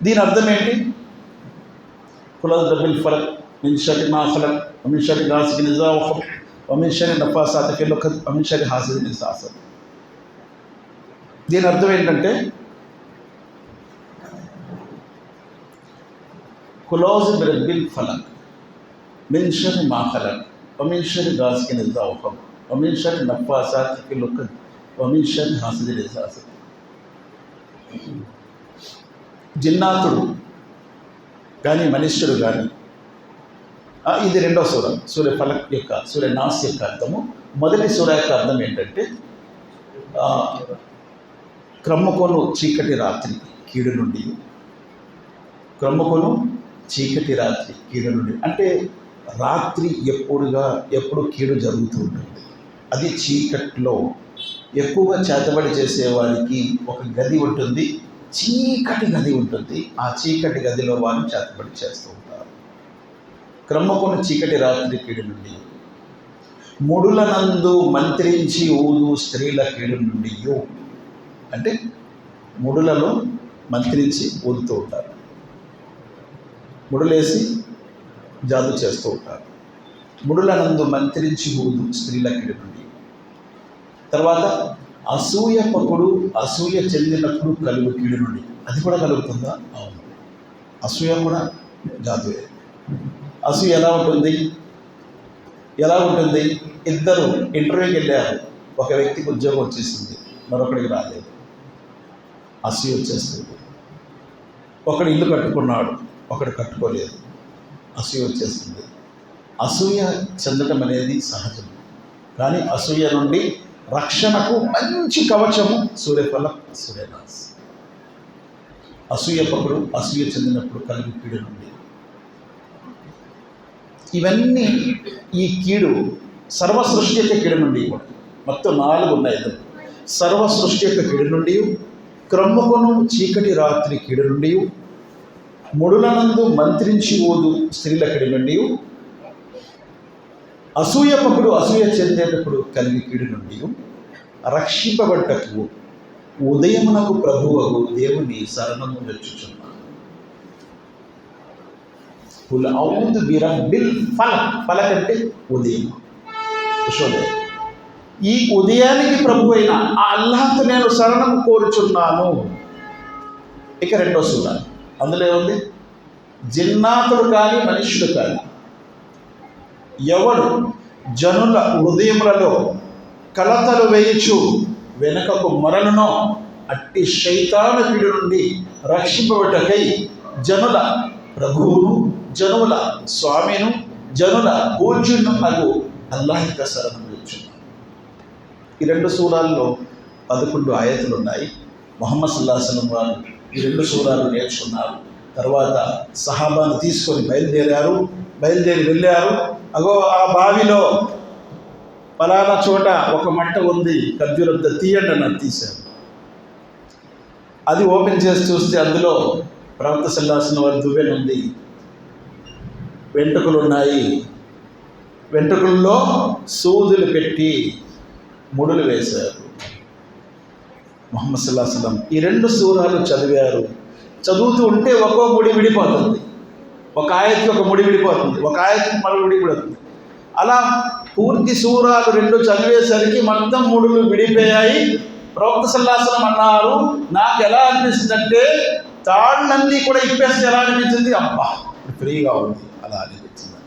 దీని అర్థం ఏంటి? కుల్ రబ్బిల్ ఫలక్ మిన్ షర్రి మా ఖలక్ వ మిన్ షర్రి గాసికిన్ ఇజా వఖబ్ వ మిన్ షర్రి నఫాసాతి ఫిల్ ఉఖద్ వ మిన్ షర్రి హాసిదిన్ ఇజా హసద్. దీని అర్థం ఏంటంటే కులౌజు బిరబ్బిల్ ఫలక్ మిన్ షర్రి మా ఖలక్ వమిన్ షర్రి గాసికిన్ ఇదా వఖబ్ వమిన్ షర్రి నఫాసాతి ఫిల్ ఉఖద్ వమిన్ షర్రి హాసిదిన్ ఇదా హసద్. జిన్నాతుడు కానీ మనుష్యుడు కానీ, ఇది రెండో సూర్య ఫలక్ యొక్క సూర్య నాస్ యొక్క అర్థము. మొదటి సూర్య యొక్క అర్థం ఏంటంటే క్రమ్మకొను చీకటి రాత్రి కీడు నుండి, క్రమ్మకొను చీకటి రాత్రి కీడు నుండి అంటే రాత్రి ఎప్పుడు కీడు జరుగుతూ ఉంటుంది. అది చీకట్లో ఎక్కువగా చేతబడి చేసేవారికి ఒక గది ఉంటుంది, చీకటి గది ఉంటుంది. ఆ చీకటి గదిలో వారు చేతబడి చేస్తూ ఉంటారు. క్రమ్మకొను చీకటి రాత్రి కీడు నుండి, ముడులనందు మంత్రించి ఊదు స్త్రీల కీడు నుండి, అంటే ముడులలో మంత్రించి ఊదుతూ ఉంటారు, ముడులేసి జాదు చేస్తూ ఉంటారు. ముడులనందు మంత్రించి ఊదు స్త్రీల కీడు నుండి. తర్వాత అసూయ పకుడు అసూయ చెందినప్పుడు కలుగు కీడు నుండి, అది కూడా కలుగుతుందా? అవును, అసూయ కూడా జాదువే. అసూయ ఎలా ఉంటుంది? ఇద్దరు ఇంటర్వ్యూకి వెళ్ళారు, ఒక వ్యక్తికి ఉద్యోగం వచ్చేసింది, మరొకడికి రాలేదు, అసూయ వచ్చేస్తుంది. ఒకడు ఇల్లు కట్టుకున్నాడు, ఒకడు కట్టుకోలేదు, అసూయ వచ్చేస్తుంది. అసూయ చెందడం అనేది సహజం, కానీ అసూయ నుండి రక్షణకు మంచి కవచము సూర్యఫలం, సూర్యనాస్. అసూయ పకుడు అసూయ చెందినప్పుడు కలుగు కీడు నుండి. ఇవన్నీ ఈ కీడు సర్వ సృష్టి యొక్క కీడు నుండి కూడా, మొత్తం 4 ఉన్నాయి. సర్వ సృష్టి యొక్క కీడు నుండి, క్రమ్మకొను చీకటి రాత్రి కీడు నుండి, ముడులనందు మంత్రించి ఊదు స్త్రీల కీడు నుండి, అసూయ పకుడు అసూయ చెందేటప్పుడు కలిగి కీడు నుండి, రక్షింపబడ్డకు ఉదయమునకు ప్రభువకు దేవుని శరణము వెచ్చుచున్నాను. కుల్ ఔదు బిరబ్బిల్ ఫలక్, ఫలక్ అంటే ఉదయం, ఉషోదయం. ఈ ఉదయానికి ప్రభు అయిన ఆ అల్లాహ్తో నేను శరణము కోరుచున్నాను. ఇక రెండో సూర, అందులో ఏముంది? జిన్నాతుడు కానీ మనుష్యుడు కానీ ఎవడు జనుల హృదయములలో కలతలు వేయచు వెనుకకు మరలునో అట్టి శైతాను కీడు నుండి రక్షింపబట్టకై జనుల ప్రభువును, జనుల స్వామిను, జనుల పూజ్యును అగు అల్లాహ్ యొక్క శరణం వేయుచున్నాను. ఈ 2 సూరాల్లో 11 ఆయతులు ఉన్నాయి. ముహమ్మద్ సల్లల్లాహు అలైహి వసల్లం వారు ఈ 2 సూరాలు నేర్చుకున్నారు. తర్వాత సహాబాను తీసుకొని బయలుదేరి వెళ్ళారు. అగో ఆ బావిలో పలానా చోట ఒక మంట ఉంది, ఖర్జూరంతో తీయండి అని తీశారు. అది ఓపెన్ చేసి చూస్తే అందులో ప్రవక్త సల్లల్లాహు అలైహి వసల్లం వారి దువ్వెన ఉంది, వెంట్రుకలు ఉన్నాయి. వెంట్రుకల్లో సూదులు పెట్టి ముడులు వేశారు. ముహమ్మద్ సల్లల్లాహు అలైహి వసల్లం ఈ 2 సూరాలు చదివారు. చదువుతూ ఉంటే ఒక్కో ముడి విడిపోతుంది, ఒక ఆయతకి ఒక ముడి విడిపోతుంది, ఒక ఆయతకి మరో ముడి విడిపోతుంది. అలా పూర్తి సూరాలు 2 చదివేసరికి మొత్తం ముడులు విడిపోయాయి. ప్రవక్త సల్లల్లాహు అలైహి వసల్లం అన్నారు, నాకు ఎలా అనిపిస్తుందంటే తాళ్ళన్నీ కూడా ఇప్పేస్తే ఎలా అనిపించింది, అబ్బా ఫ్రీగా ఉంది, అలా అనిపించింది.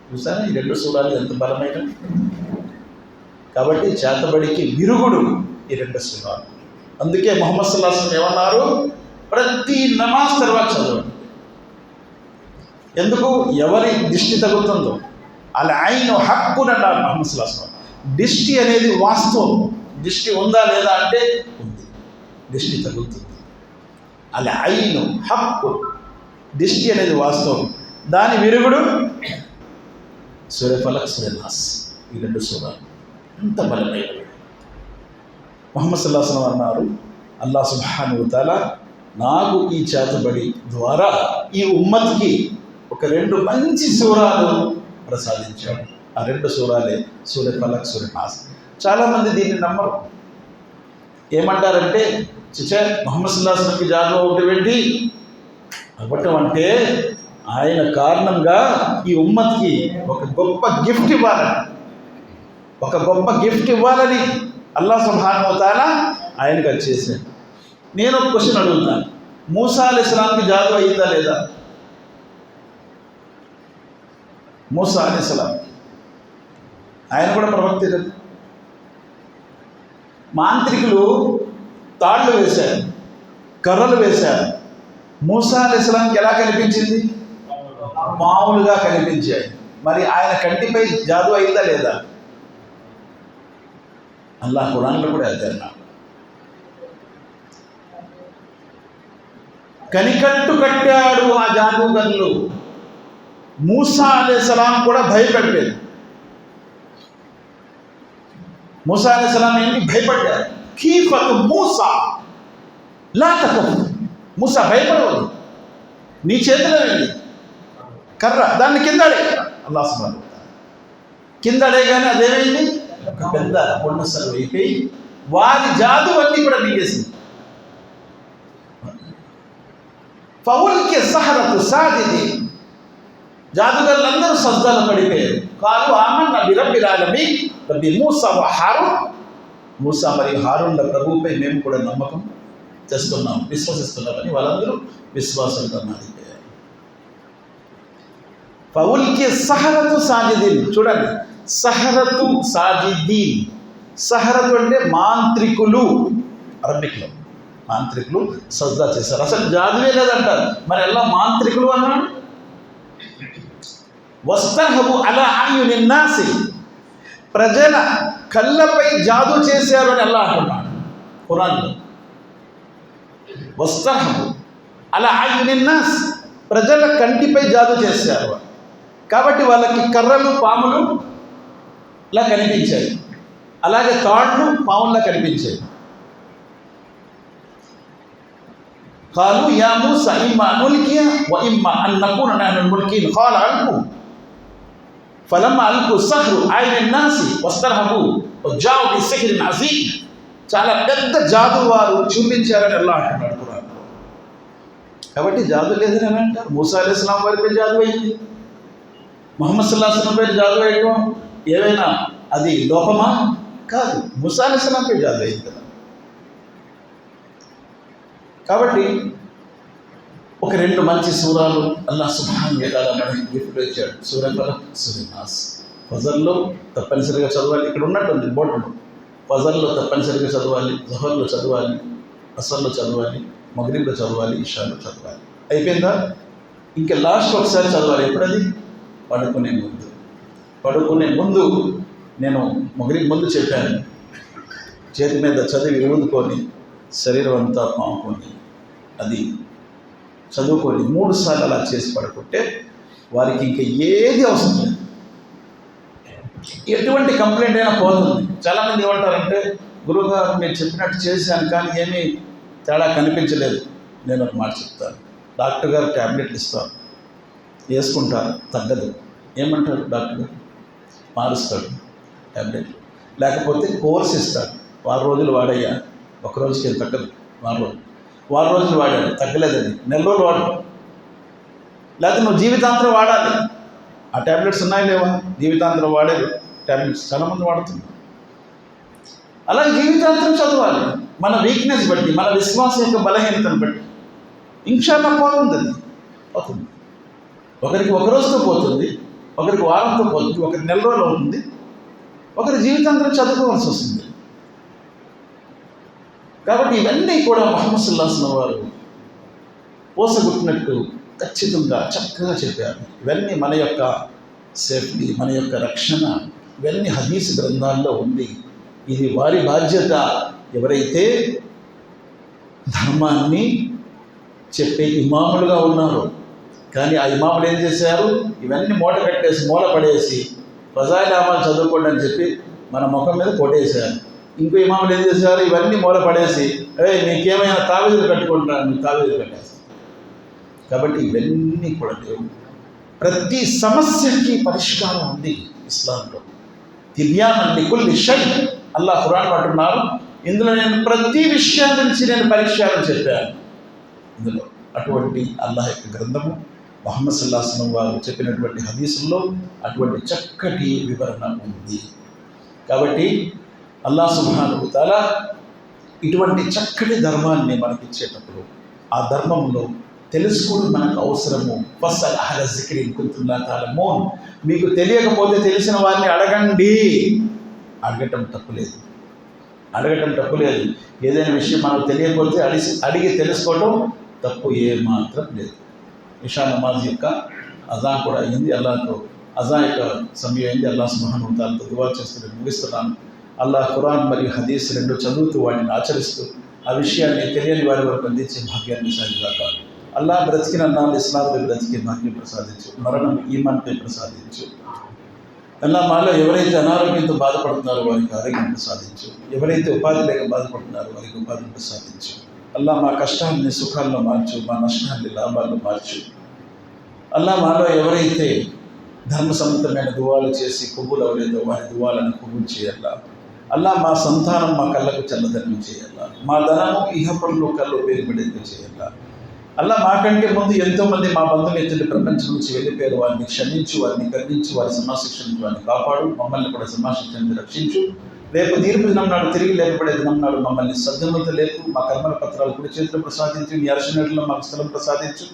చూసారా ఈ 2 సూరాలు ఎంత బలమైన. కాబట్టి చేతబడికి విరుగుడు ఈ 2 సూరాలు. అందుకే ముహమ్మద్ సల్లల్లాహు అలైహి వసల్లం ఏమన్నారు, ప్రతి నమాజ్ తర్వాత చదవండి. ఎందుకు? ఎవరి దిష్టి తగులుతుందో అలా ఐను హక్కుని అన్నారు ముహమ్మద్ సల్లల్లాహు అలైహి వసల్లం. దిష్టి అనేది వాస్తవం. దిష్టి ఉందా లేదా అంటే ఉంది, దిష్టి తగులుతుంది. అలా ఐను హక్కు, దిష్టి అనేది వాస్తవం. దాని విరుగుడు సూర్య ఫలక్, సూర్య నాస్. ఈ 2 సూరాలు ఎంత బలమైనవి. ముహమ్మద్ సల్లల్లాహు అలైహి వసల్లం అన్నారు, అల్లాహ్ సుబ్హానహు వ తఆలా నాకు ఈ చేతబడి ద్వారా ఈ ఉమ్మత్కి ఒక 2 మంచి సూరాలు ప్రసాదించాడు. ఆ 2 సూరాలే సూర్య ఫలక్, సూర్య నాస్. చాలామంది దీన్ని నమ్మరు. ఏమంటారంటే చిచే ముహమ్మద్ సల్లల్లాహు అలైహి వసల్లంకి జాగా ఒకటి పెట్టి అవ్వటం అంటే ఆయన కారణంగా ఈ ఉమ్మత్కి ఒక గొప్ప గిఫ్ట్ ఇవ్వాలని, అల్లాహ్ సుబ్హానహు వ తఆలా ఆయనకు అది చేశాడు. నేను ఒక క్వశ్చన్ అడుగుతాను, మూసా అలైహిస్సలాంకి జాదు అయిందా లేదా? మూసా అలైహిస్సలాం ఆయన కూడా ప్రవక్తే కదా. మాంత్రికులు తాళ్ళు వేశారు, కర్రలు వేశారు. మూసా అలైహిస్సలాంకి ఎలా కనిపించింది? మామూలుగా కనిపించాయి. మరి ఆయన కంటిపై జాదు అయిందా లేదా? అల్లాహ్ ఖురాన్లో కూడా అదే అన్నాడు, కనికట్టు కట్టాడు ఆ జాదూగర్లు. మూసా అలైహిస్సలాం కూడా భయపడ్డాడు. మూసా అలైహిస్సలాం ఏంటి? భయపడ్డాడు. ఖీఫతు మూసా లా తఖఫ్, మూసా భయపడవద్దు, నీ చేతిలో వెళ్ళి కర్ర, దాన్ని కిందడే. అల్లాహ్ సుబ్హానహు వ తఆలా కిందడే, కానీ అదేమైంది? ఒక పెద్ద పొన్నసలు అయిపోయి వారి జాదు అన్నీ కూడా మింగేసింది. ఫౌల్కి సహరతు సాజిదీన్, జాదుగర్లందరూ సజ్దాలో పడిపోయారు. కాలు ఆమన్నా బిరబ్బిల్ ఆలమీన్ రబ్బి మూసా వ హారూన్, మూసా మరియు హారూన్ల ప్రభువుపై మేము కూడా నమ్మకం చేస్తున్నాం, విశ్వసిస్తున్నామని వాళ్ళందరూ విశ్వాసంతో మారిపోయారు. ఫౌల్కి సహరతు సాజిదీన్, చూడండి, సహరతు సాజిదీన్. సహరతు అంటే మాంత్రికులు, అరబిక్లో మాంత్రికులు సజ్దా చేశారు. అసలు జాదువే లేదంటారు, మరి ఎలా మాంత్రికులు అన్నాడు? వస్తర్హబు అలా అయ్యునిన్ నాసి, ప్రజల కళ్ళపై జాదు చేశారు అని అల్లాహ్ అంటున్నాడు ఖురాన్లో. వస్తర్హబు అలా అయ్యునిన్ నాస్, ప్రజల కంటిపై జాదు చేశారు. కాబట్టి వాళ్ళకి కర్రలు పాములు లా కనిపించాయి, అలాగే తాళ్ళు పాముల్లా కనిపించాయి. కాలు యా మూసా ఇమ్మా నుల్కియ వ ఇమ్మా అన్ నకూన నహ్నుల్ ముల్కీన్ ఖాల అల్కు ఫలమ్మా అల్కు సహ్రు అయ్యునిన్ నాసి వస్తర్హబు వజాఉ బి సిహ్రిన్ అజీమ్, చాలా పెద్ద జాదు వారు చూపించారని అల్లాహ్ అంటున్నాడు ఖురాన్. కాబట్టి జాదు లేదని అని అంటారు. మూసా అలైహిస్సలాం వారిపై జాదు అయింది, ముహమ్మద్ సల్లల్లాహు అలైహి వసల్లం పై జాదు వేయడం ఏమైనా అది లోపమా? కాదు, మూసా అలైహిస్సలాం పై జాదు అయింది కదా. కాబట్టి ఒక రెండు మంచి సూరాలు అల్లాహ్ సుబ్హానహు వ తఆలా మనకి గిఫ్ట్ ఇచ్చాడు. సూర ఫలక్, సూర నాస్. ఫజర్లో తప్పనిసరిగా చదవాలి, ఇక్కడ ఉన్నట్టుంది బోర్డులో. ఫజర్లో తప్పనిసరిగా చదవాలి, జహర్లో చదవాలి, అసర్లో చదవాలి, మగ్రిబ్లో చదవాలి, ఇషాలో చదవాలి. అయిపోయిందా? ఇంకా లాస్ట్ ఒకసారి చదవాలి. ఎప్పుడది? పడుకునే ముందు. పడుకునే ముందు నేను మగ్రిబ్ ముందు చెప్పాను, చేతి మీద చదివి ఊదుకొని శరీరం అంతా పాముకొని అది చదువుకొని 3 సార్లు అలా చేసి పడుకుంటే వారికి ఇంకా ఏది అవసరం లేదు, ఎటువంటి కంప్లైంట్ అయినా పోతుంది. చాలామంది ఏమంటారంటే, గురువుగారు మీరు చెప్పినట్టు చేశాను కానీ ఏమీ తేడా కనిపించలేదు. నేను ఒక మాట చెప్తాను, డాక్టర్ గారు ట్యాబ్లెట్లు ఇస్తారు, వేసుకుంటారు, తగ్గదు. ఏమంటారు డాక్టర్ గారు? మారుస్తాడు ట్యాబ్లెట్లు, లేకపోతే కోర్స్ ఇస్తాడు. 6 రోజులు వాడయ్యా, ఒక రోజుకి ఏం తగ్గదు. 6 రోజులు వాడాడు, తగ్గలేదండి, 4 రోజులు వాడు, లేకపోతే నువ్వు జీవితాంతరం వాడాలి. ఆ ట్యాబ్లెట్స్ ఉన్నాయి లేవా? జీవితాంతరం వాడేది ట్యాబ్లెట్స్ చాలామంది వాడుతున్నారు. అలా జీవితాంతరం చదవాలి, మన వీక్నెస్ బట్టి, మన విశ్వాసం యొక్క బలహీనతను బట్టి. ఇన్షాల్లాహ్ పోతుంది, అది పోతుంది. ఒకరికి ఒక రోజుతో పోతుంది, ఒకరికి వారంతో పోతుంది, ఒకరికి 4 రోజులు అవుతుంది, ఒకరి జీవితాంతరం చదువుకోవాల్సి వస్తుంది. కాబట్టి ఇవన్నీ కూడా ముహమ్మద్ సల్లల్లాహు అలైహి వసల్లం వారు పోసగుట్టినట్టు ఖచ్చితంగా చక్కగా చెప్పారు. ఇవన్నీ మన యొక్క సేఫ్టీ, మన యొక్క రక్షణ, ఇవన్నీ హదీస్ గ్రంథాల్లో ఉంది. ఇది వారి బాధ్యత. ఎవరైతే ధర్మాన్ని చెప్పే ఇమాములుగా ఉన్నారు, కానీ ఆ ఇమాములు ఏం చేశారు? ఇవన్నీ మూట కట్టేసి మూల పడేసి ఫజాయిల్ చదువుకోండి అని చెప్పి మన ముఖం మీద కొట్టేశారు. ఇంకో ఇమాములు ఏం చేశారు? ఇవన్నీ మూల పడేసి మీకేమైనా తావీదులు కట్టుకుంటారు, మీకు తావీదులు కట్టేస్తారు. కాబట్టి ఇవన్నీ కూడా లేవు. ప్రతి సమస్యకి పరిష్కారం ఉంది ఇస్లాంలో. తిబ్యానన్ లికుల్లి షై, అల్లాహ్ ఖురాన్ అంటున్నారు, ఇందులో నేను ప్రతి విషయం గురించి నేను పరిష్కారం చెప్పాను. ఇందులో అటువంటి అల్లాహ్ యొక్క గ్రంథము, ముహమ్మద్ సల్లల్లాహు అలైహి వసల్లం వారు చెప్పినటువంటి హదీసుల్లో అటువంటి చక్కటి వివరణ ఉంది. కాబట్టి అల్లాహ్ సుబ్హానహు వ తఆలా ఇటువంటి చక్కటి ధర్మాన్ని మనకి ఇచ్చేటప్పుడు ఆ ధర్మంలో తెలుసుకోవడం మనకు అవసరము. ఫస్సల్ అహ్ల జిక్రి ఇన్ కుంతుం లా తఅలమూన్. మీకు తెలియకపోతే తెలిసిన వారిని అడగండి. అడగటం తప్పులేదు, అడగటం తప్పులేదు. ఏదైనా విషయం మనకు తెలియకపోతే అడిగి తెలుసుకోవటం తప్పు ఏమాత్రం లేదు. ఇషా నమాజ్ యొక్క అజా కూడా అయింది. అల్లాహతో అజా యొక్క సమయం అయింది. అల్లాహ్ సుబ్హానహు వ తఆలాతో దువా చేస్తూ ముగిస్తున్నాను. అల్లాహ్ ఖురాన్ మరియు హదీస్ రెండు చదువుతూ వాటిని ఆచరిస్తూ ఆ విషయాన్ని తెలియని వారి వరకు అందించే భాగ్యాన్ని సాగిగాక. అల్లాహ్ బ్రతికిన నాళ్ళు ఇస్లాంపై బ్రతికే భాగ్యం ప్రసాదించు, మరణం ఈమాన్పై ప్రసాదించు. అల్లాహ్ మాలో ఎవరైతే అనారోగ్యంతో బాధపడుతున్నారో వారికి ఆరోగ్యం ప్రసాదించు, ఎవరైతే ఉపాధి లేక బాధపడుతున్నారో వారికి ఉపాధిని ప్రసాదించు. అల్లాహ్ మా కష్టాన్ని సుఖాల్లో మార్చు, మా నష్టాన్ని లాభాల్లో మార్చు. అల్లాహ్ మాలో ఎవరైతే ధర్మసమ్మతమైన దువాలు చేసి కొవ్వులు అవ్వలేదో వారి దువాలను కొవ్వులు చేయాలా. అల్లాహ్ మా సంతానం మా కళ్ళకు చల్లదనం చేయాలా, మా ధనము ఇహపరులో కళ్ళు ఉపయోగపడేది చేయాలా. అల్లాహ్ మాకంటే ముందు ఎంతోమంది మా బంధుమిత్రులు ప్రపంచం నుంచి వెళ్ళిపోయారు. వారిని క్షమించు, వారిని కరుణించు, వారి సమాశిక్షను వారిని కాపాడు. మమ్మల్ని కూడా సమాశిక్షను రక్షించు. రేపు తీర్పు దినం నాడు, తిరిగి లేపబడే దినం నాడు మమ్మల్ని సజ్జనులతో లేపు. మా కర్మల పత్రాలు కుడి చేతులు ప్రసాదించు. నీ అర్శనీయులలో మాకు స్థలం ప్రసాదించు.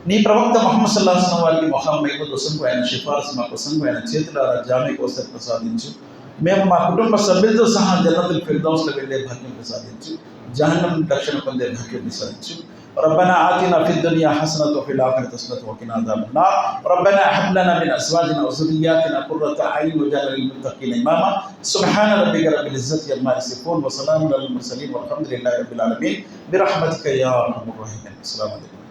నీ ప్రవక్త ముహమ్మద్ సల్లల్లాహు అలైహి వసల్లం వారికి మొహమ్మద్ కోసంకు ఆయన సిఫారసు మా కోసంకు ఆయన చేతులారా జామీ కోసం ప్రసాదించు. మేము మా కుటుంబ సభ్యులతో సహా జన్నతుల్ ఫిర్దౌస్లో వెళ్ళే భాగ్యం ప్రసాదించు. జహన్నం రక్షణ పొందే భాగ్యం ప్రసాదించు. ربنا آتنا في الدنيا حسنة وفي الآخرة حسنة وقنا عذاب النار. ربنا هب لنا من أزواجنا وذرياتنا قرة أعين واجعلنا للمتقين إماما. سبحان ربك رب العزة عما يصفون وسلام على المرسلين والحمد لله رب العالمين برحمتك يا أرحم الراحمين. السلام عليكم.